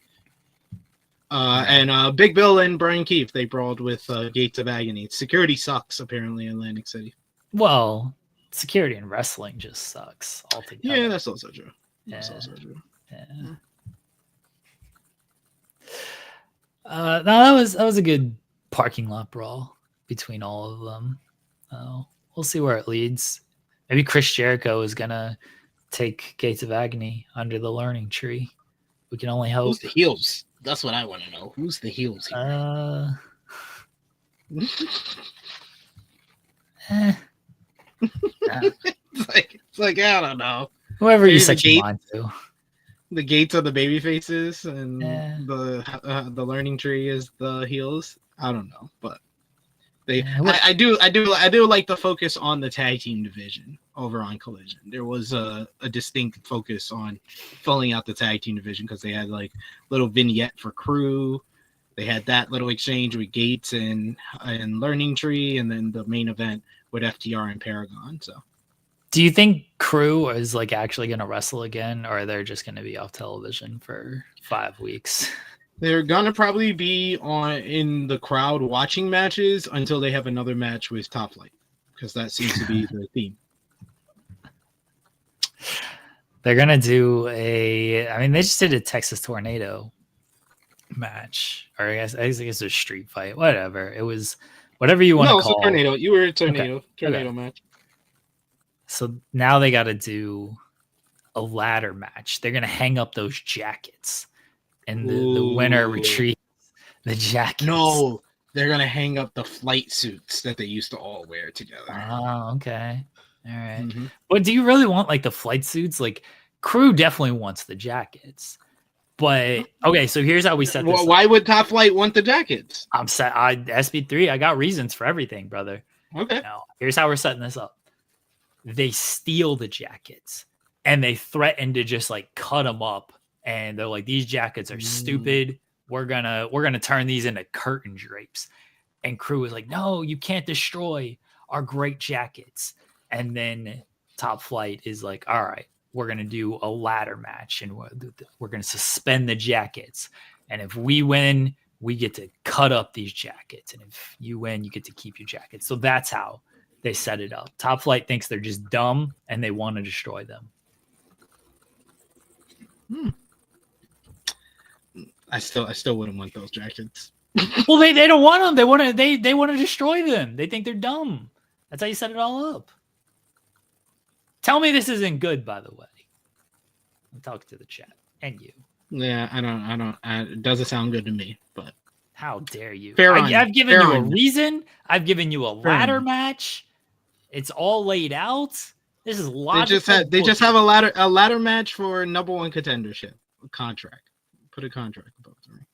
And Big Bill and Brian Keefe, they brawled with Gates of Agony. Security sucks, apparently, in Atlantic City.
Well, security in wrestling just sucks altogether.
Yeah, that's also true. That's also true.
Yeah. No, that was a good parking lot brawl between all of them. We'll see where it leads. Maybe Chris Jericho is gonna take Gates of Agony under the learning tree. We can only hope.
Who's the heels? That's what I want to know. Who's the heels here? It's like I don't know.
Whoever you set your mind to.
The Gates are the baby faces, and the learning tree is the heels. I don't know, but I do like the focus on the tag team division over on Collision. There was a distinct focus on filling out the tag team division because they had like little vignette for Crew. They had that little exchange with Gates and Learning Tree, and then the main event with FTR and Paragon. So,
do you think Crew is like actually going to wrestle again, or they're just going to be off television for 5 weeks?
they're gonna probably be in the crowd watching matches until they have another match with Top Flight, because that seems to be the theme.
They're going to do they just did a Texas Tornado match, or I guess it's a street fight, whatever. It was whatever you want to call.
No, it's a tornado. You were a
tornado
match.
So now they got to do a ladder match. They're going to hang up those jackets, and the winner retrieves the jackets.
No, they're going to hang up the flight suits that they used to all wear together.
Oh, okay. All right. Mm-hmm. But do you really want like the flight suits? Like Crew definitely wants the jackets. But okay, so here's how we set this.
Why would Top Flight want the jackets?
I'm set. SP3. I got reasons for everything, brother.
Okay.
Now, here's how we're setting this up. They steal the jackets and they threaten to just like cut them up. And they're like, these jackets are stupid. We're gonna turn these into curtain drapes. And Crew is like, no, you can't destroy our great jackets. And then Top Flight is like, all right, we're going to do a ladder match and we're going to suspend the jackets. And if we win, we get to cut up these jackets. And if you win, you get to keep your jackets. So that's how they set it up. Top Flight thinks they're just dumb and they want to destroy them.
I still wouldn't want those jackets.
Well, they don't want them. They want to destroy them. They think they're dumb. That's how you set it all up. Tell me this isn't good, by the way. I'll talk to the chat and you.
Yeah, I don't. It doesn't sound good to me, but
how dare you?
I've
given you a reason. I've given you a ladder match. It's all laid out. This is logical.
They just have a ladder match for number one contendership contract. Put a contract above the ring.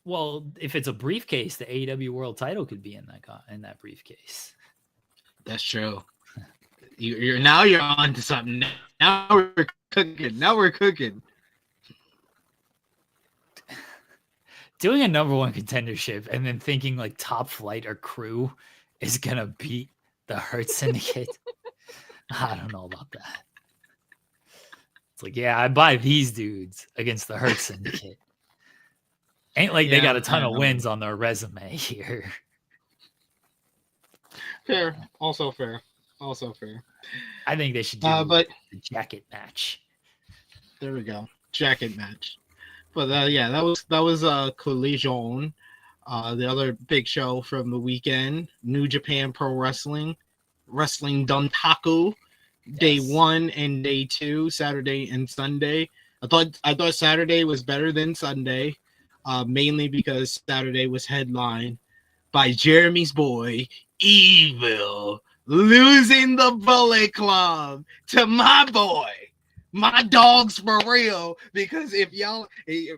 Well, if it's a briefcase, the AEW World Title could be in that briefcase.
That's true. You're on to something. Now we're cooking.
Doing a number one contendership and then thinking like Top Flight or Crew is gonna beat the Hurt Syndicate. I don't know about that. It's like, yeah, I buy these dudes against the Hurt Syndicate. Ain't like they got a ton of wins on their resume here.
Fair. Also fair.
I think they should do the jacket match.
There we go. Jacket match. But that was Collision. The other big show from the weekend, New Japan Pro Wrestling Dontaku, day 1 and day 2, Saturday and Sunday. I thought Saturday was better than Sunday, mainly because Saturday was headlined by Jeremy's boy Evil, losing the Bullet Club to my boy, my dogs for real. Because if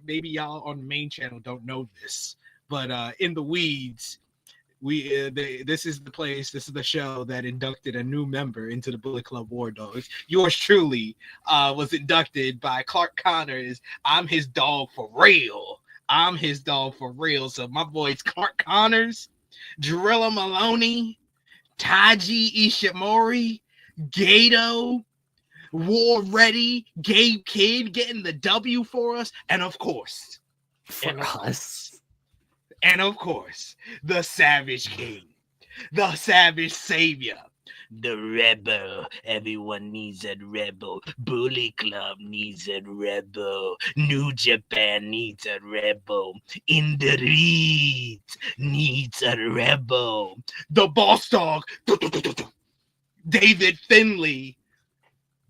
maybe y'all on the main channel don't know this, but in the weeds, this is the place, this is the show that inducted a new member into the Bullet Club War Dogs. Yours truly was inducted by Clark Connors. I'm his dog for real. So my boys Clark Connors, Drilla Maloney, Taji Ishimori, Gato, War Ready, Gabe Kidd getting the W for us, and of course, the Savage King, the Savage Savior, the Rebel. Everyone needs a rebel. Bully Club needs a rebel. New Japan needs a rebel. In the Reeds needs a rebel. The Boss Dog, David Finley.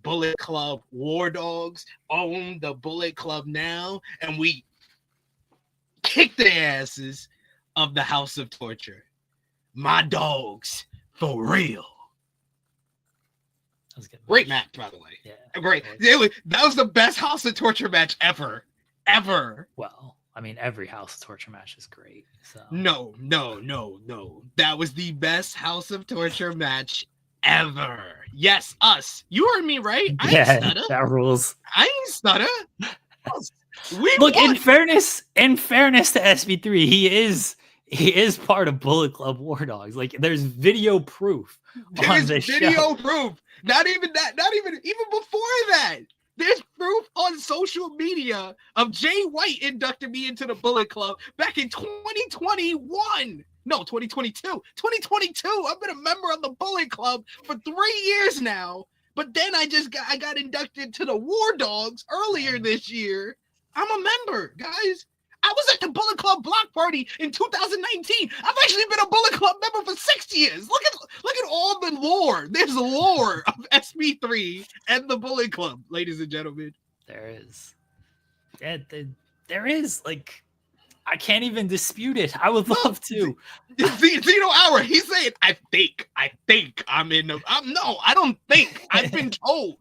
Bullet Club War Dogs own the Bullet Club now, and we kick the asses of the House of Torture. My dogs for real. That was good. Great match, by the way. Yeah, great. That was the best House of Torture match ever.
Well, I mean, every House of Torture match is great. So
no. That was the best House of Torture match ever. Yes, us. You heard me right. I ain't stutter.
That rules.
I ain't stutter.
Look, in fairness to SP3, he is he is part of Bullet Club War Dogs. Like, there's video proof on this
video
show.
proof. Not even that. Not even before that. There's proof on social media of Jay White inducted me into the Bullet Club back in 2021. No, 2022. 2022. I've been a member of the Bullet Club for 3 years now. But then I got inducted to the War Dogs earlier this year. I'm a member, guys. I was at the Bullet Club block party in 2019. I've actually been a Bullet Club member for 6 years. Look at all the lore. There's lore of SP3 and the Bullet Club, ladies and gentlemen.
There is. Yeah, there is. Like, I can't even dispute it. I would love to.
Zeno Hour, he's saying, I think I'm in the... No, I don't think. I've been told.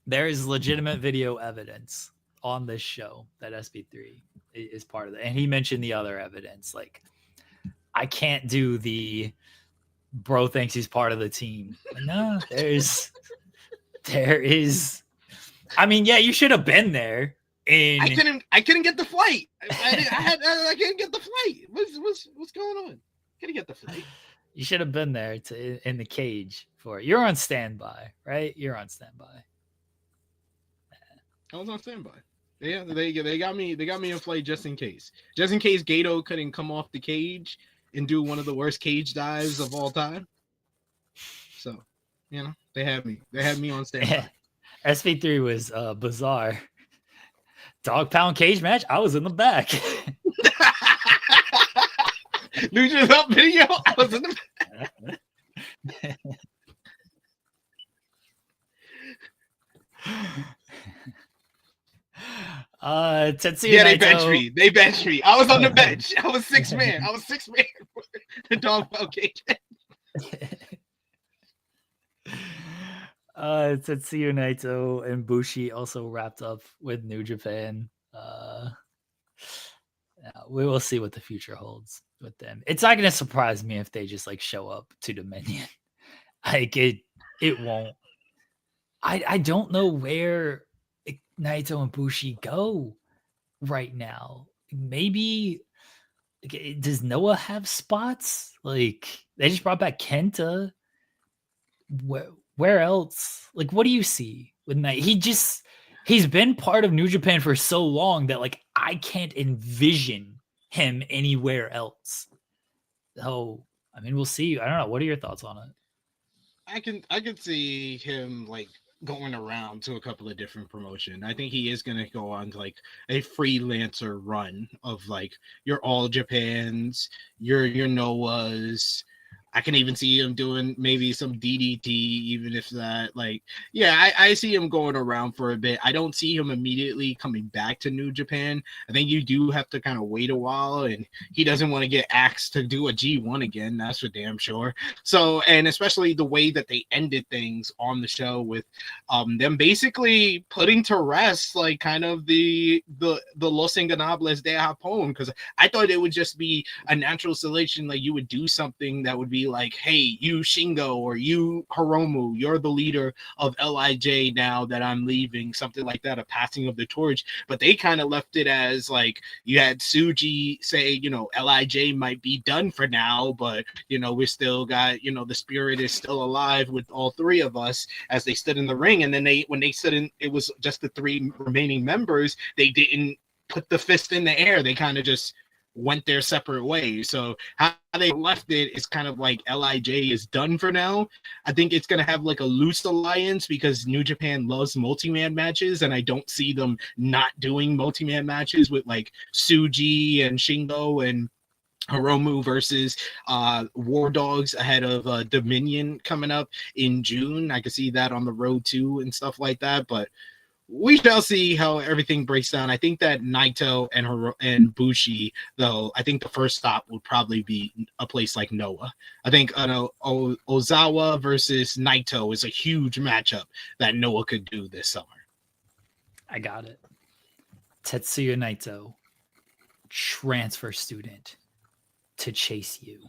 There is legitimate video evidence on this show that SP3 is part of it. And he mentioned the other evidence. Like, I can't do the bro thinks he's part of the team. No, there is. I mean, yeah, you should have been there. I
couldn't get the flight. I couldn't get the flight. What's going on? Couldn't get the flight.
You should have been there in the cage for it. You're on standby, right? You're on standby.
I was on standby. Yeah, they got me in flight just in case. Just in case Goto couldn't come off the cage and do one of the worst cage dives of all time. So, they had me. They had me on standby.
Yeah. SP3 was bizarre. Dog pound cage match. I was in the back.
Lucha's up video. I was in the back.
Tetsuya
yeah,
Naito.
they benched me. I was on the bench. I was 6 man. I was 6 man for the dog pound cage.
Tetsuya Naito and Bushi also wrapped up with New Japan. We will see what the future holds with them. It's not going to surprise me if they just like show up to Dominion. Like it won't. I don't know where Naito and Bushi go right now. Maybe does Noah have spots? Like they just brought back Kenta. Where else? Like, what do you see with Knight? He's been part of New Japan for so long that like I can't envision him anywhere else. So I mean, we'll see. I don't know. What are your thoughts on it?
I can see him like going around to a couple of different promotions. I think he is going to go on to like a freelancer run of like your All Japans, your Noahs. I can even see him doing maybe some DDT, even if that, like, yeah, I see him going around for a bit. I don't see him immediately coming back to New Japan. I think you do have to kind of wait a while, and he doesn't want to get axed to do a G1 again. That's for damn sure. So, and especially the way that they ended things on the show with them basically putting to rest, like, kind of the Los Ingonables de Japón, because I thought it would just be a natural selection, like you would do something that would be like, hey, you Shingo or you Hiromu, you're the leader of LIJ now that I'm leaving, something like that, a passing of the torch. But they kind of left it as like you had Tsuji say, you know, LIJ might be done for now, but you know, we still got, you know, the spirit is still alive with all three of us as they stood in the ring. And then when they stood in, it was just the three remaining members, they didn't put the fist in the air. They kind of just went their separate ways. So how they left it is kind of like LIJ is done for now. I think it's going to have like a loose alliance because New Japan loves multi-man matches, and I don't see them not doing multi-man matches with like Tsuji and Shingo and Hiromu versus War Dogs ahead of Dominion coming up in June. I could see that on the road too and stuff like that, but we shall see how everything breaks down. I think that Naito and Bushi, though, I think the first stop would probably be a place like Noah. I think Ozawa versus Naito is a huge matchup that Noah could do this summer.
I got it. Tetsuya Naito, transfer student to chase you.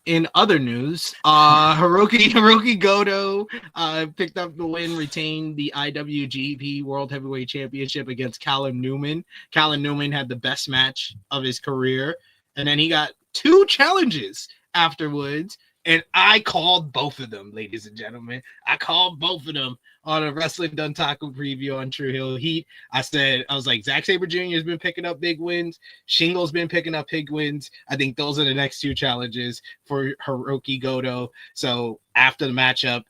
In other news, Hirooki Goto picked up the win, retained the IWGP World Heavyweight Championship against Callum Newman. Callum Newman had the best match of his career, and then he got 2 challenges afterwards, and I called both of them, ladies and gentlemen. I called both of them on a Wrestling Duntaku preview on True Hill Heat. I was like, Zack Sabre Jr. has been picking up big wins. Shingo's been picking up big wins. I think those are the next 2 challenges for Hirooki Goto. So after the matchup,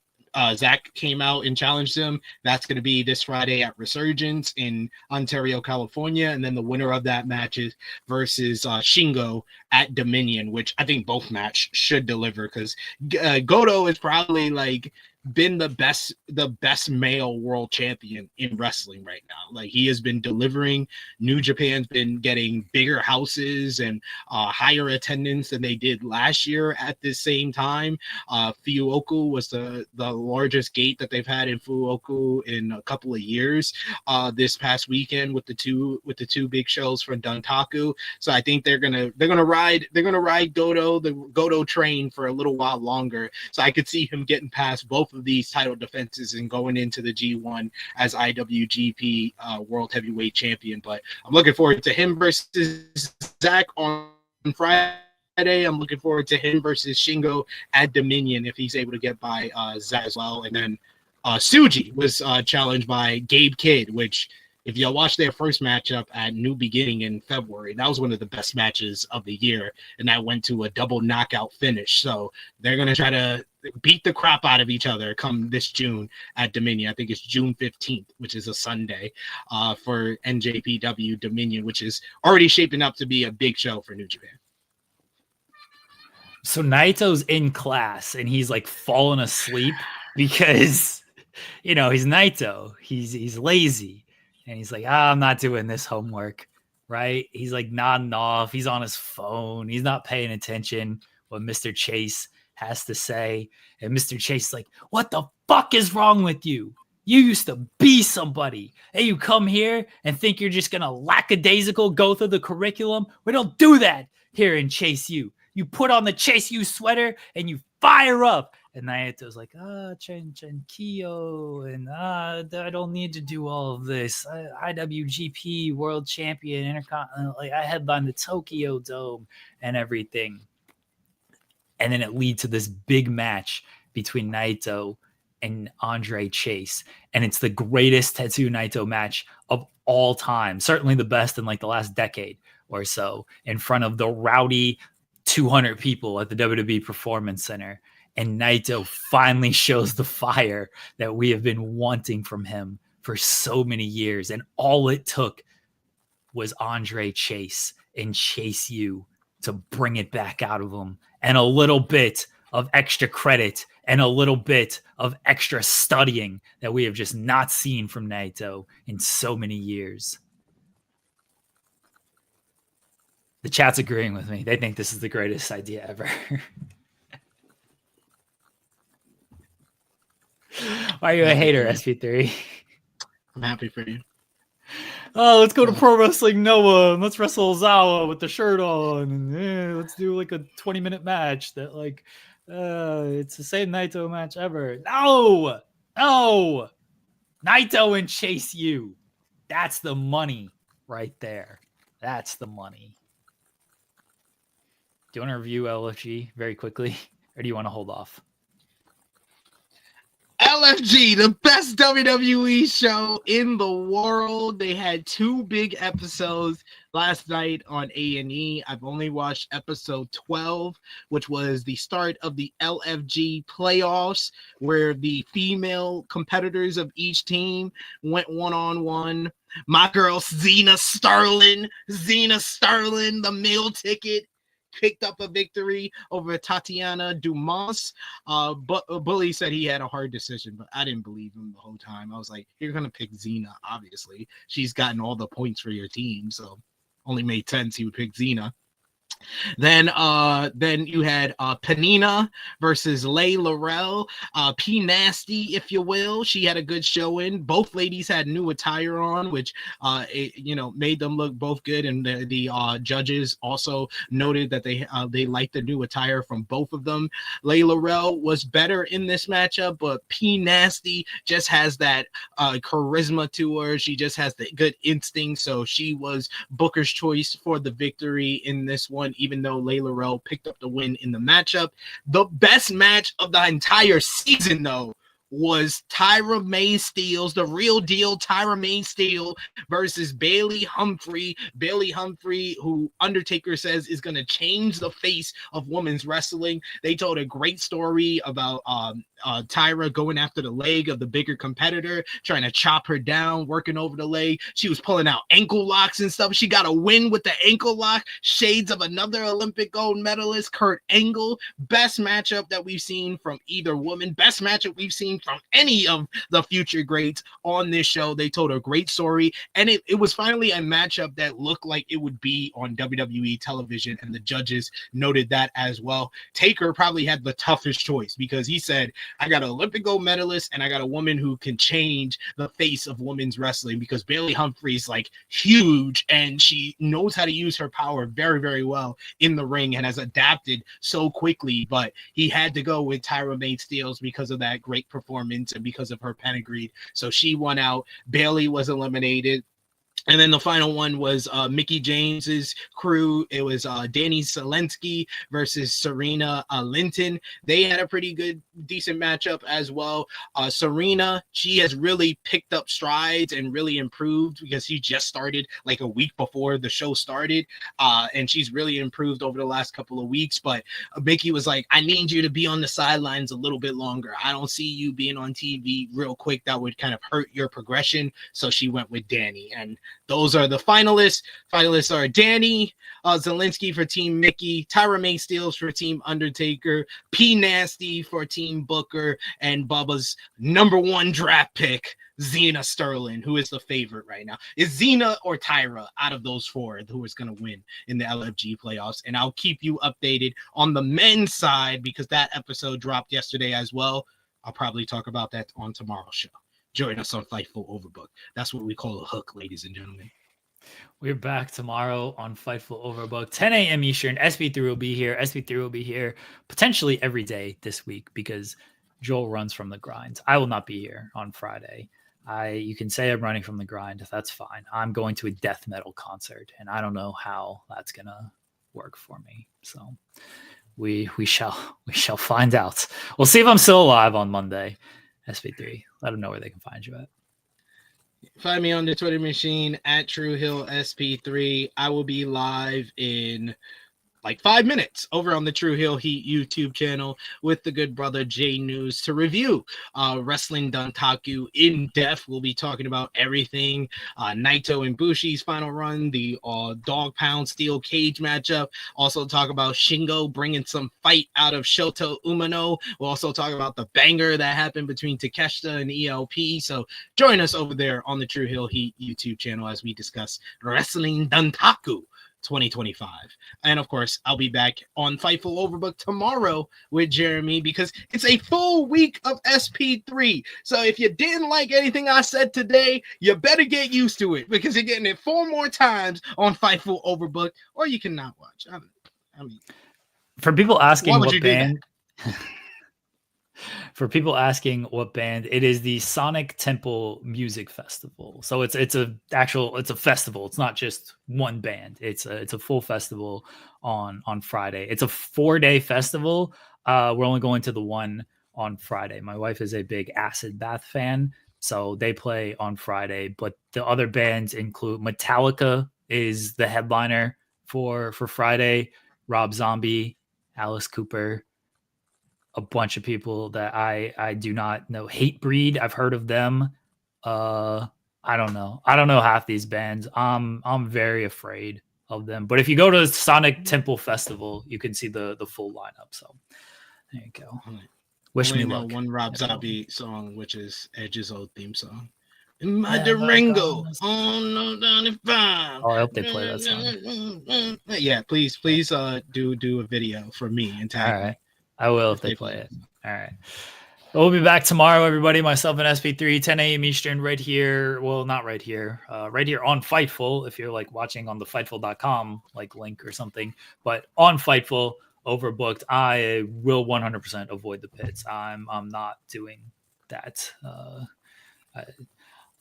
Zach came out and challenged him. That's going to be this Friday at Resurgence in Ontario, California. And then the winner of that match is versus Shingo at Dominion, which I think both match should deliver because Goto is probably like been the best male world champion in wrestling right now. Like he has been delivering. New Japan's been getting bigger houses and higher attendance than they did last year at the same time. Fukuoka was the largest gate that they've had in Fukuoka in a couple of years this past weekend with the two big shows from Duntaku. So I think they're gonna ride Goto, the Goto train, for a little while longer. So I could see him getting past both of these title defenses and going into the G1 as IWGP World Heavyweight Champion. But I'm looking forward to him versus Zach on Friday. I'm looking forward to him versus Shingo at Dominion if he's able to get by Zach as well. And then Tsuji was challenged by Gabe Kidd, which if y'all watched their first matchup at New Beginning in February, that was one of the best matches of the year, and that went to a double knockout finish. So they're going to try to beat the crap out of each other come this June at Dominion. I think it's June 15th, which is a Sunday for NJPW Dominion, which is already shaping up to be a big show for New Japan.
So Naito's in class, and he's like falling asleep because, he's Naito. He's lazy. And he's like, I'm not doing this homework, right? He's like nodding off. He's on his phone. He's not paying attention what Mr. Chase has to say. And Mr. Chase is like, what the fuck is wrong with you? You used to be somebody. Hey, you come here and think you're just going to lackadaisical go through the curriculum? We don't do that here in Chase U. You put on the Chase U sweater and you fire up. And Naito's like, Chenkio, and I don't need to do all of this. IWGP World Champion, Intercontinental, like I headlined the Tokyo Dome and everything. And then it leads to this big match between Naito and Andre Chase. And it's the greatest Tetsuya Naito match of all time. Certainly the best in like the last decade or so, in front of the rowdy 200 people at the WWE Performance Center. And Naito finally shows the fire that we have been wanting from him for so many years. And all it took was Andre Chase and Chase U to bring it back out of him. And a little bit of extra credit and a little bit of extra studying that we have just not seen from Naito in so many years. The chat's agreeing with me. They think this is the greatest idea ever. Why are you a hater, SP3?
I'm happy for you.
Oh, let's go to Pro Wrestling Noah and let's wrestle Zawa with the shirt on. And let's do like a 20-minute match that it's the same Naito match ever. No. Naito and Chase U. That's the money right there. That's the money. Do you want to review LFG very quickly, or do you want to hold off?
LFG, the best WWE show in the world. They had 2 big episodes last night on A&E. I've only watched episode 12, which was the start of the LFG playoffs, where the female competitors of each team went one-on-one. My girl, Xena Starlin, the male ticket, picked up a victory over Tatiana Dumas. But Bully said he had a hard decision, but I didn't believe him the whole time. I was like, you're going to pick Xena, obviously. She's gotten all the points for your team, so only made sense he would pick Xena. Then you had Panina versus Leigh Laurel. P Nasty, if you will. She had a good showing. Both ladies had new attire on, which made them look both good. And the judges also noted that they liked the new attire from both of them. Leigh Laurel was better in this matchup, but P Nasty just has that charisma to her. She just has the good instinct. So she was Booker's choice for the victory in this one, even though Leigh Laurel picked up the win in the matchup. The best match of the entire season, though, was Tyra May Steels, the real deal Tyra May Steele versus Bailey Humphrey. Bailey Humphrey, who Undertaker says is going to change the face of women's wrestling. They told a great story about Tyra going after the leg of the bigger competitor, trying to chop her down, working over the leg. She was pulling out ankle locks and stuff. She got a win with the ankle lock. Shades of another Olympic gold medalist, Kurt Angle. Best matchup that we've seen from either woman. Best matchup we've seen from any of the future greats on this show. They told a great story, and it was finally a matchup that looked like it would be on WWE television, and the judges noted that as well. Taker probably had the toughest choice because he said, I got an Olympic gold medalist and I got a woman who can change the face of women's wrestling, because Bailey Humphrey's like huge and she knows how to use her power very, very well in the ring and has adapted so quickly. But he had to go with Tyra May Steels because of that great performance and because of her pedigree. So she won out. Bailey was eliminated. And then the final one was Mickey James's crew. It was Danny Selensky versus Serena Linton. They had a pretty good, decent matchup as well. Serena, she has really picked up strides and really improved because she just started like a week before the show started. And she's really improved over the last couple of weeks. But Mickey was like, I need you to be on the sidelines a little bit longer. I don't see you being on TV real quick. That would kind of hurt your progression. So she went with Danny. And those are the finalists. Finalists are Danny Zelensky for Team Mickey, Tyra May Steels for Team Undertaker, P Nasty for Team Booker, and Bubba's number one draft pick, Xena Sterling, who is the favorite right now. Is Xena or Tyra out of those four who is going to win in the LFG playoffs? And I'll keep you updated on the men's side because that episode dropped yesterday as well. I'll probably talk about that on tomorrow's show. Join us on Fightful Overbook. That's what we call a hook, ladies and gentlemen.
We're back tomorrow on Fightful Overbook, 10 a.m. Eastern. SP3 will be here. SP3 will be here potentially every day this week because Joel runs from the grind. I will not be here on Friday. You can say I'm running from the grind. That's fine. I'm going to a death metal concert, and I don't know how that's gonna work for me. So we shall find out. We'll see if I'm still alive on Monday. SP3, let them know where they can find you at.
Find me on the Twitter machine at TrueHillSP3. I will be live in like 5 minutes over on the True Hill Heat YouTube channel with the good brother Jay News to review Wrestling Dontaku in depth. We'll be talking about everything. Naito and Bushi's final run, the dog pound steel cage matchup. Also talk about Shingo bringing some fight out of Shoto Umino. We'll also talk about the banger that happened between Takeshita and ELP. So join us over there on the True Hill Heat YouTube channel as we discuss Wrestling Dontaku 2025. And of course, I'll be back on Fightful Overbook tomorrow with Jeremy because it's a full week of SP3. So if you didn't like anything I said today, you better get used to it because you're getting it 4 more times on Fightful Overbook, or you can not watch. I mean,
for people asking
what band.
For people asking what band, it is the Sonic Temple Music Festival. So it's a festival. It's not just one band. It's a full festival on Friday. It's a 4-day festival. We're only going to the one on Friday. My wife is a big Acid Bath fan, so they play on Friday. But the other bands include Metallica is the headliner for Friday. Rob Zombie, Alice Cooper, a bunch of people that I do not know. Hatebreed, I've heard of them. I don't know half these bands. I'm very afraid of them. But if you go to the Sonic Temple Festival, you can see the full lineup. So there you go.
Right.
Wish
me
luck.
One Rob Zombie song, which is Edge's old theme song. in my
Never
Durango
gonna
on no 95.
Oh, I hope they play that song.
Yeah, please do a video for me and
All
tag
right.
me
I will if they play it. All right. We'll be back tomorrow, everybody. Myself and SP3, 10 a.m. Eastern, right here. Well, not right here. Right here on Fightful, if you're like watching on the Fightful.com like link or something. But on Fightful, overbooked, I will 100% avoid the pits. I'm not doing that.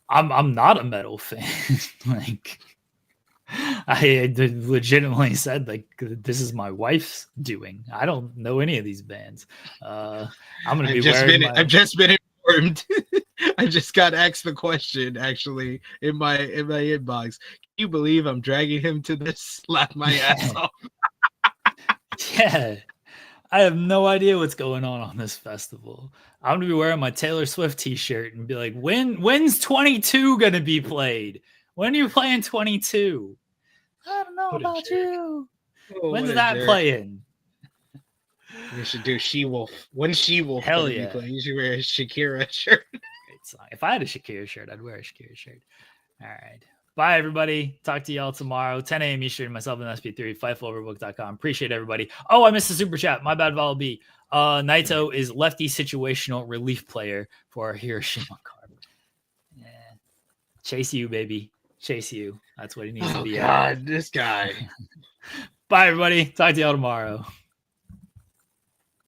I'm not a metal fan. Like, I legitimately said, like, this is my wife's doing. I don't know any of these bands. I'm gonna be wearing my.
I've just been informed. I just got asked the question actually in my inbox. Can you believe I'm dragging him to this? Slap my ass off.
Yeah, I have no idea what's going on this festival. I'm gonna be wearing my Taylor Swift T-shirt and be like, when's 22 gonna be played? When are you playing 22? I don't know
What a
about
jerk.
you.
Oh,
When's
what a
that
jerk.
playing?
You should do She-Wolf. When's She-Wolf
Hell
gonna
yeah.
be playing? You should wear a Shakira shirt.
Great song. If I had a Shakira shirt, I'd wear a Shakira shirt. All right. Bye, everybody. Talk to y'all tomorrow, 10 a.m. Eastern. Myself and SP3, FightfulOverbook.com. Appreciate everybody. Oh, I missed the super chat. My bad, Vol B. Naito is lefty situational relief player for our Hiroshima card. Yeah. Chase you, baby. Chase you. That's what he needs to be.
God, this guy.
Bye, everybody. Talk to y'all tomorrow.